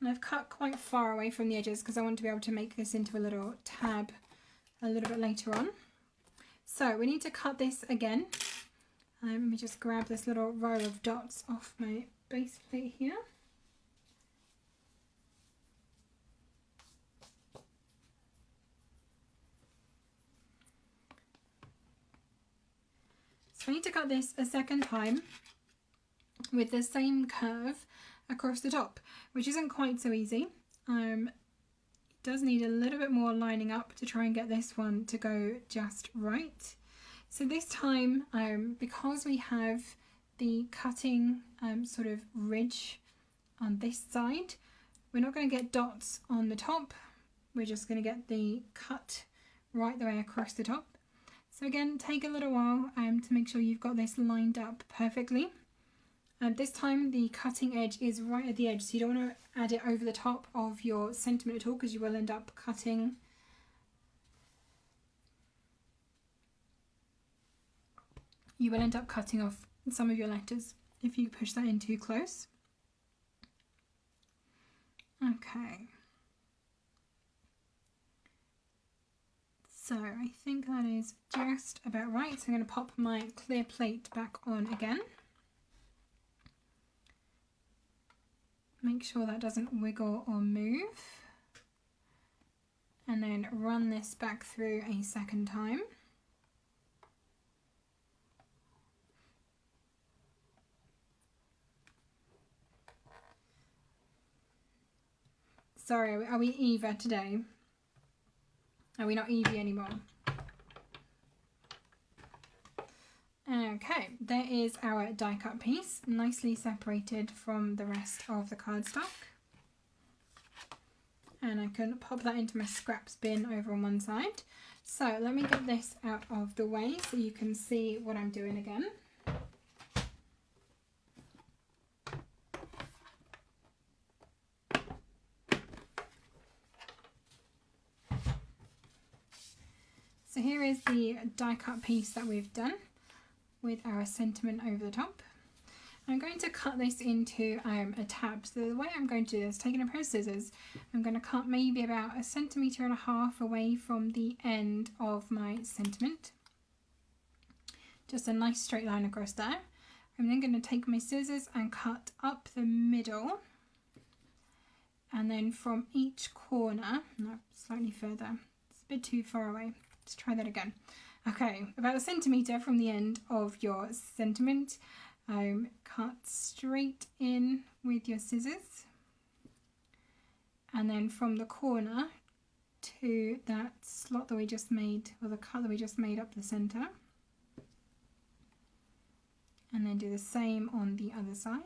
And I've cut quite far away from the edges because I want to be able to make this into a little tab a little bit later on. So we need to cut this again. Let me just grab this little row of dots off my base plate here. So I need to cut this a second time with the same curve across the top, which isn't quite so easy. It does need a little bit more lining up to try and get this one to go just right. So this time, because we have the cutting sort of ridge on this side, we're not going to get dots on the top. We're just going to get the cut right the way across the top. So again, take a little while to make sure you've got this lined up perfectly. This time the cutting edge is right at the edge, so you don't want to add it over the top of your sentiment at all, because you will end up cutting off some of your letters if you push that in too close. Okay. So I think that is just about right. So I'm going to pop my clear plate back on again. Make sure that doesn't wiggle or move. And then run this back through a second time. Sorry, are we Eva today? Are we not Evie anymore? Okay, there is our die cut piece, nicely separated from the rest of the cardstock. And I can pop that into my scraps bin over on one side. So let me get this out of the way so you can see what I'm doing again. So here is the die cut piece that we've done with our sentiment over the top. I'm going to cut this into a tab. So the way I'm going to do this, taking a pair of scissors, I'm going to cut maybe about 1.5 centimeters away from the end of my sentiment. Just a nice straight line across there. I'm then going to take my scissors and cut up the middle and then from each corner, no, slightly further, it's a bit too far away. Let's try that again. Okay, about 1 centimetre from the end of your sentiment, cut straight in with your scissors, and then from the corner to that slot that we just made, or the cut that we just made up the centre, and then do the same on the other side.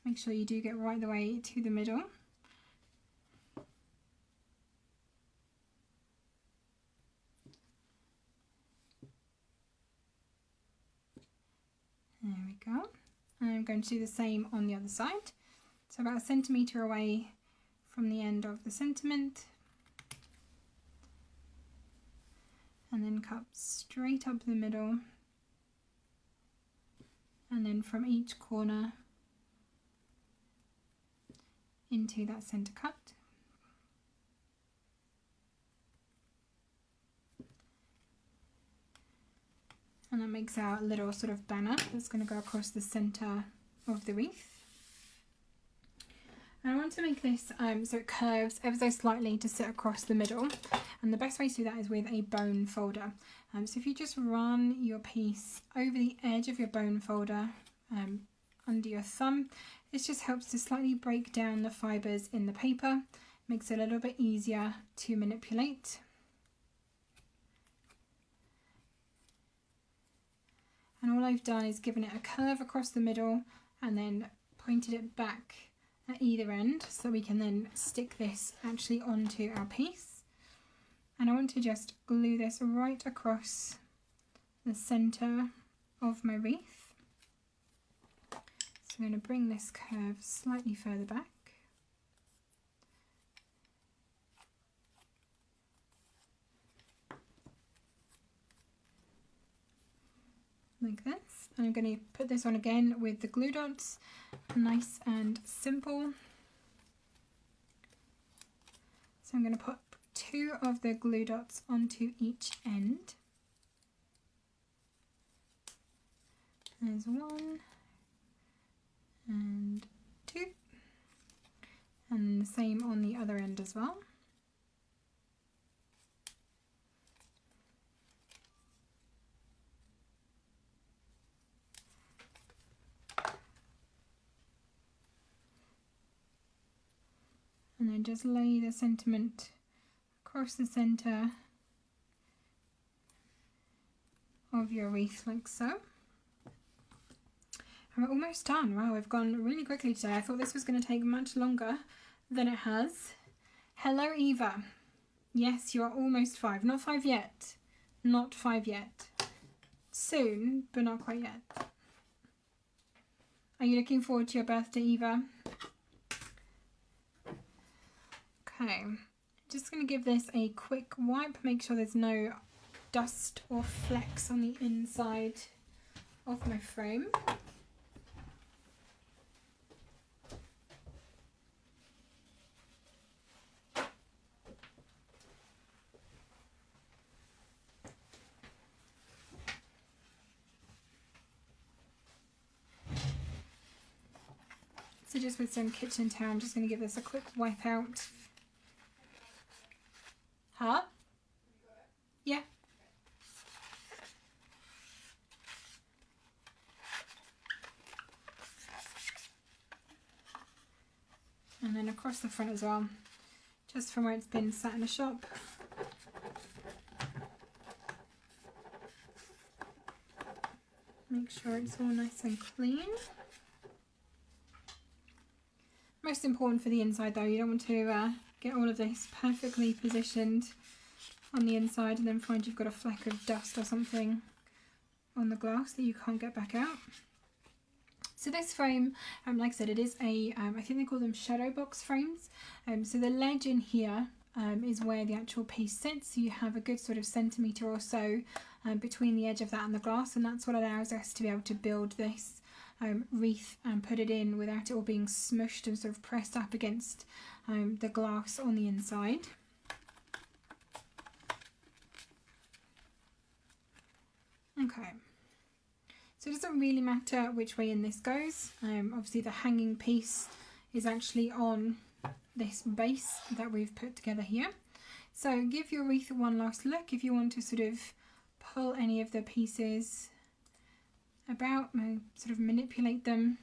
Make sure you do get right the way to the middle. There we go. And I'm going to do the same on the other side. So about 1 centimetre away from the end of the sentiment. And then cut straight up the middle. And then from each corner into that centre cut. And that makes our little sort of banner that's going to go across the centre of the wreath. And I want to make this so it curves ever so slightly to sit across the middle. And the best way to do that is with a bone folder. So if you just run your piece over the edge of your bone folder under your thumb, this just helps to slightly break down the fibres in the paper, makes it a little bit easier to manipulate. And all I've done is given it a curve across the middle and then pointed it back at either end so we can then stick this actually onto our piece. And I want to just glue this right across the centre of my wreath. So I'm going to bring this curve slightly further back. Like this. And I'm going to put this on again with the glue dots, nice and simple. So I'm going to put 2 of the glue dots onto each end. There's 1 and 2, and the same on the other end as well. And then just lay the sentiment across the centre of your wreath like so. And we're almost done. Wow, we've gone really quickly today. I thought this was going to take much longer than it has. Hello, Eva. Yes, you are almost 5. Not 5 yet. Not 5 yet. Soon, but not quite yet. Are you looking forward to your birthday, Eva? Okay, just going to give this a quick wipe, make sure there's no dust or flecks on the inside of my frame. So just with some kitchen towel, I'm just going to give this a quick wipe out. Huh? Yeah. And then across the front as well, just from where it's been sat in a shop. Make sure it's all nice and clean. Most important for the inside though, you don't want to get all of this perfectly positioned on the inside and then find you've got a fleck of dust or something on the glass that you can't get back out. So this frame, like I said, it is a, I think they call them shadow box frames. So the ledge in here is where the actual piece sits. So you have a good sort of centimetre or so between the edge of that and the glass, and that's what allows us to be able to build this wreath and put it in without it all being smushed and sort of pressed up against the glass on the inside. Okay, So it doesn't really matter which way in this goes. Obviously the hanging piece is actually on this base that we've put together here. So give your wreath one last look. If you want to sort of pull any of the pieces about, sort of manipulate them,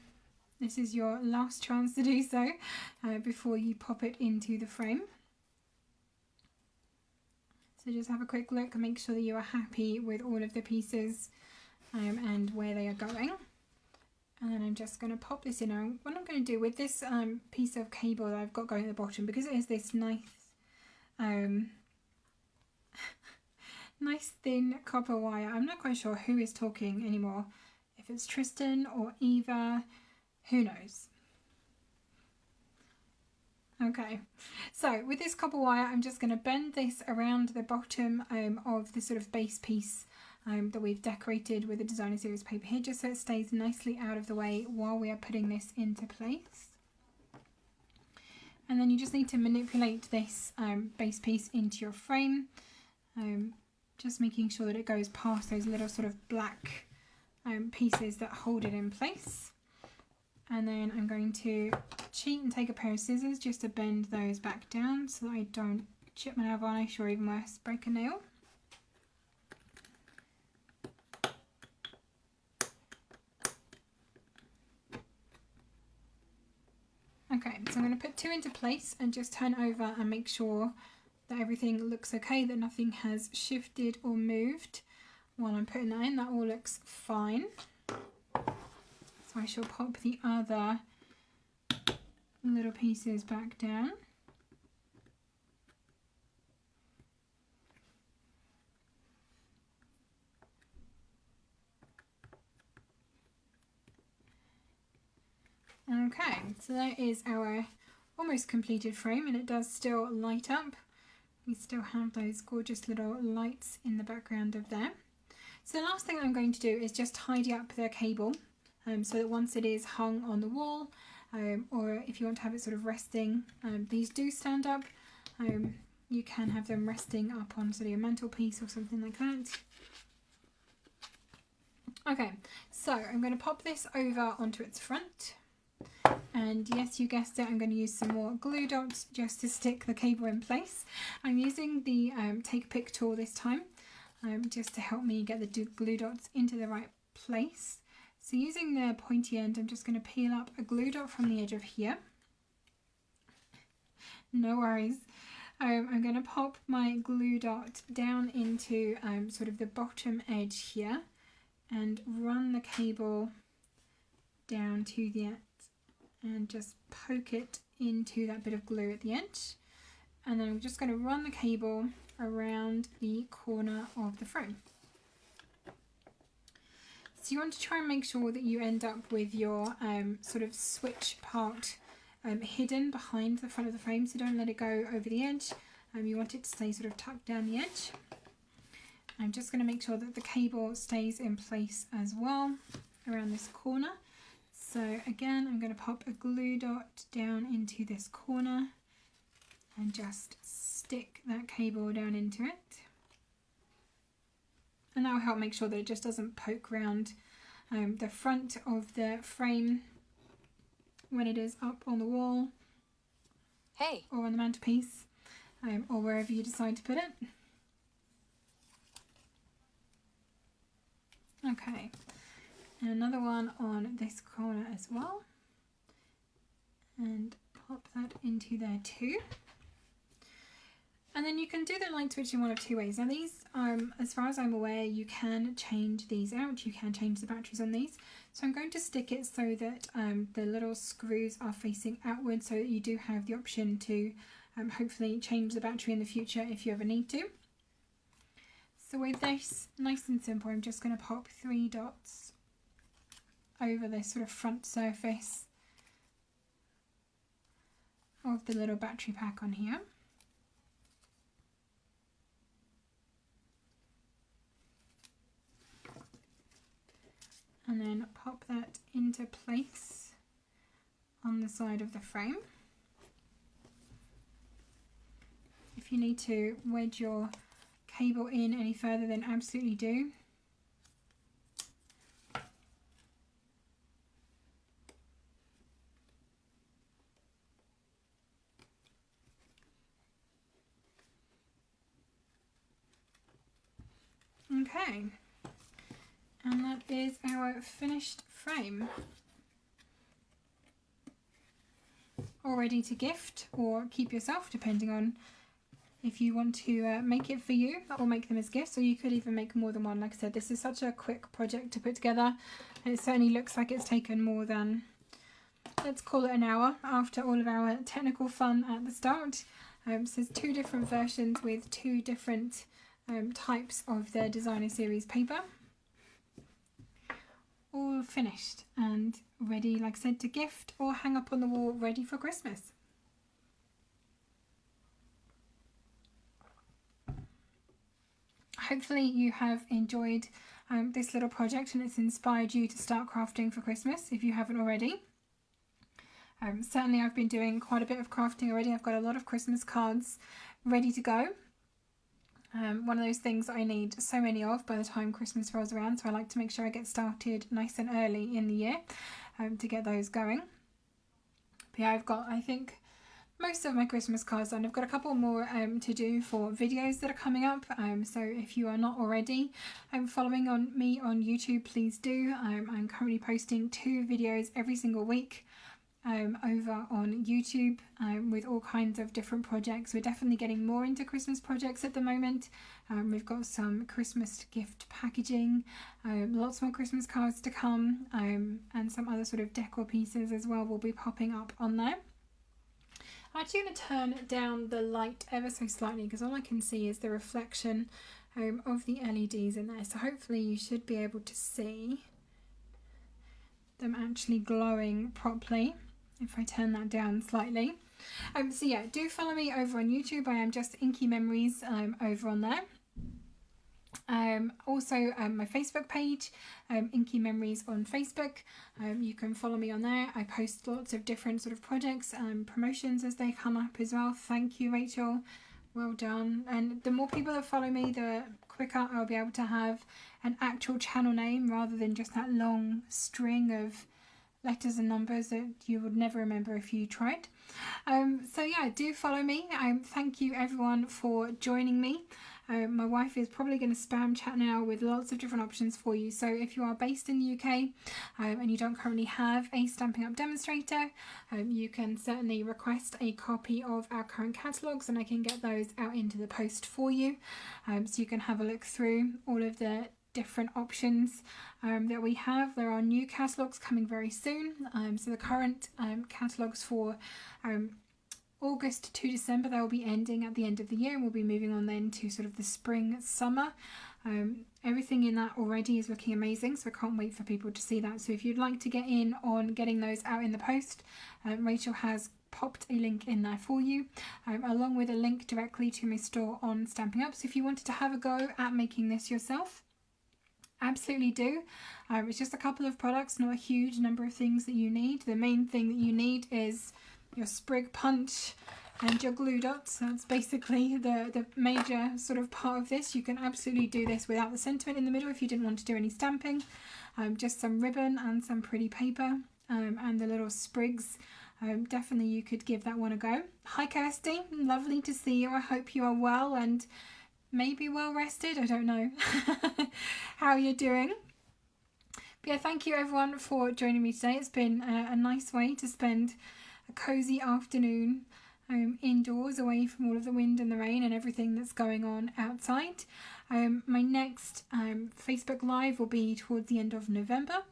this is your last chance to do so before you pop it into the frame. So just have a quick look and make sure that you are happy with all of the pieces and where they are going. And then I'm just going to pop this in. Now, what I'm going to do with this piece of cable that I've got going at the bottom, because it is this nice nice thin copper wire. I'm not quite sure who is talking anymore. If it's Tristan or Eva, who knows? Okay, so with this copper wire, I'm just going to bend this around the bottom of the sort of base piece that we've decorated with the Designer Series paper here, just so it stays nicely out of the way while we are putting this into place. And then you just need to manipulate this base piece into your frame, just making sure that it goes past those little sort of black pieces that hold it in place. And then I'm going to cheat and take a pair of scissors just to bend those back down so that I don't chip my nail varnish or even worse, break a nail. Okay, so I'm going to put two into place and just turn over and make sure that everything looks okay, that nothing has shifted or moved while I'm putting that in. That all looks fine. So I shall pop the other little pieces back down. Okay, so that is our almost completed frame, and it does still light up. We still have those gorgeous little lights in the background of there. So the last thing I'm going to do is just tidy up the cable so that once it is hung on the wall, or if you want to have it sort of resting, these do stand up. You can have them resting up on sort of your mantelpiece or something like that. Okay, so I'm going to pop this over onto its front. And yes, you guessed it, I'm going to use some more glue dots just to stick the cable in place. I'm using the Take a Pick tool this time, just to help me get the glue dots into the right place. So using the pointy end, I'm just going to peel up a glue dot from the edge of here. No worries. I'm going to pop my glue dot down into sort of the bottom edge here and run the cable down to the end and just poke it into that bit of glue at the edge. And then I'm just going to run the cable around the corner of the frame. So you want to try and make sure that you end up with your sort of switch part hidden behind the front of the frame, so don't let it go over the edge. You want it to stay sort of tucked down the edge. I'm just going to make sure that the cable stays in place as well around this corner. So again, I'm going to pop a glue dot down into this corner and just stick that cable down into it. And that will help make sure that it just doesn't poke around the front of the frame when it is up on the wall, or on the mantelpiece, or wherever you decide to put it. Okay, and another one on this corner as well, and pop that into there too. And then you can do the light switch in one of two ways. Now these, as far as I'm aware, you can change these out. You can change the batteries on these. So I'm going to stick it so that the little screws are facing outwards, so that you do have the option to hopefully change the battery in the future if you ever need to. So with this, nice and simple, I'm just going to pop 3 dots over this sort of front surface of the little battery pack on here. And then pop that into place on the side of the frame. If you need to wedge your cable in any further, then absolutely do. Okay, and that is our finished frame. All ready to gift or keep yourself, depending on if you want to make it for you or make them as gifts, or you could even make more than one. Like I said, this is such a quick project to put together, and it certainly looks like it's taken more than, let's call it, an hour after all of our technical fun at the start. So there's 2 different versions with 2 different types of the designer series paper, all finished and ready, like I said, to gift or hang up on the wall, ready for Christmas. Hopefully you have enjoyed this little project and it's inspired you to start crafting for Christmas if you haven't already. Certainly I've been doing quite a bit of crafting already. I've got a lot of Christmas cards ready to go. One of those things I need so many of by the time Christmas rolls around, so I like to make sure I get started nice and early in the year to get those going. But yeah, I've got, I think, most of my Christmas cards done. I've got a couple more to do for videos that are coming up, so if you are not already following me on YouTube, please do. I'm currently posting 2 videos every single week over on YouTube with all kinds of different projects. We're definitely getting more into Christmas projects at the moment. We've got some Christmas gift packaging, lots more Christmas cards to come, and some other sort of decor pieces as well will be popping up on there. I'm actually going to turn down the light ever so slightly because all I can see is the reflection of the LEDs in there. So hopefully you should be able to see them actually glowing properly if I turn that down slightly. So yeah, do follow me over on YouTube. I am just Inky Memories over on there. Also my Facebook page, Inky Memories on Facebook. You can follow me on there. I post lots of different sort of projects and promotions as they come up as well. Thank you, Rachel. Well done. And the more people that follow me, the quicker I'll be able to have an actual channel name rather than just that long string of letters and numbers that you would never remember if you tried. So yeah, do follow me. Thank you everyone for joining me. My wife is probably going to spam chat now with lots of different options for you. So if you are based in the UK and you don't currently have a Stampin' Up demonstrator, you can certainly request a copy of our current catalogues and I can get those out into the post for you. So you can have a look through all of the different options that we have. There are new catalogues coming very soon. So the current catalogues for August to December, they will be ending at the end of the year and we'll be moving on then to sort of the spring, summer. Everything in that already is looking amazing, so I can't wait for people to see that. So if you'd like to get in on getting those out in the post, Rachel has popped a link in there for you, along with a link directly to my store on Stampin' Up. So if you wanted to have a go at making this yourself, absolutely do. It's just a couple of products, not a huge number of things that you need. The main thing that you need is your sprig punch and your glue dots. That's basically the major sort of part of this. You can absolutely do this without the sentiment in the middle if you didn't want to do any stamping. Just some ribbon and some pretty paper and the little sprigs. Definitely you could give that one a go. Hi Kirsty, lovely to see you. I hope you are well and maybe well rested. I don't know how you're doing. But yeah, thank you everyone for joining me today. It's been a nice way to spend a cozy afternoon indoors, away from all of the wind and the rain and everything that's going on outside. My next Facebook Live will be towards the end of November.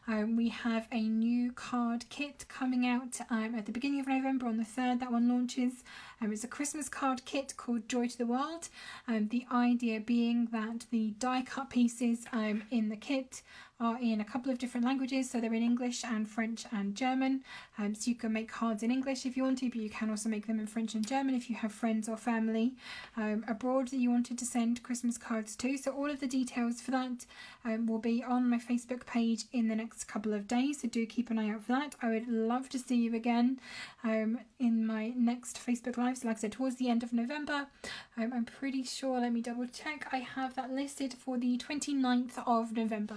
We have a new card kit coming out at the beginning of November on the 3rd. That one launches. It's a Christmas card kit called Joy to the World. The idea being that the die cut pieces in the kit are in a couple of different languages, so they're in English and French and German. So you can make cards in English if you want to, but you can also make them in French and German if you have friends or family abroad that you wanted to send Christmas cards to. So all of the details for that will be on my Facebook page in the next couple of days, so do keep an eye out for that. I would love to see you again in my next Facebook Live. So like I said, towards the end of November. I'm pretty sure, let me double check, I have that listed for the 29th of November.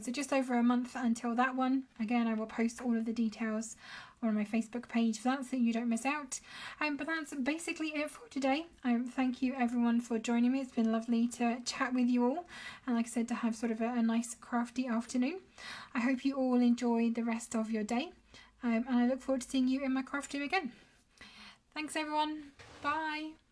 So just over a month until that one. Again, I will post all of the details or on my Facebook page for that, so you don't miss out. But that's basically it for today. Thank you everyone for joining me. It's been lovely to chat with you all, and like I said, to have sort of a nice crafty afternoon. I hope you all enjoy the rest of your day, and I look forward to seeing you in my craft room again. Thanks everyone. Bye.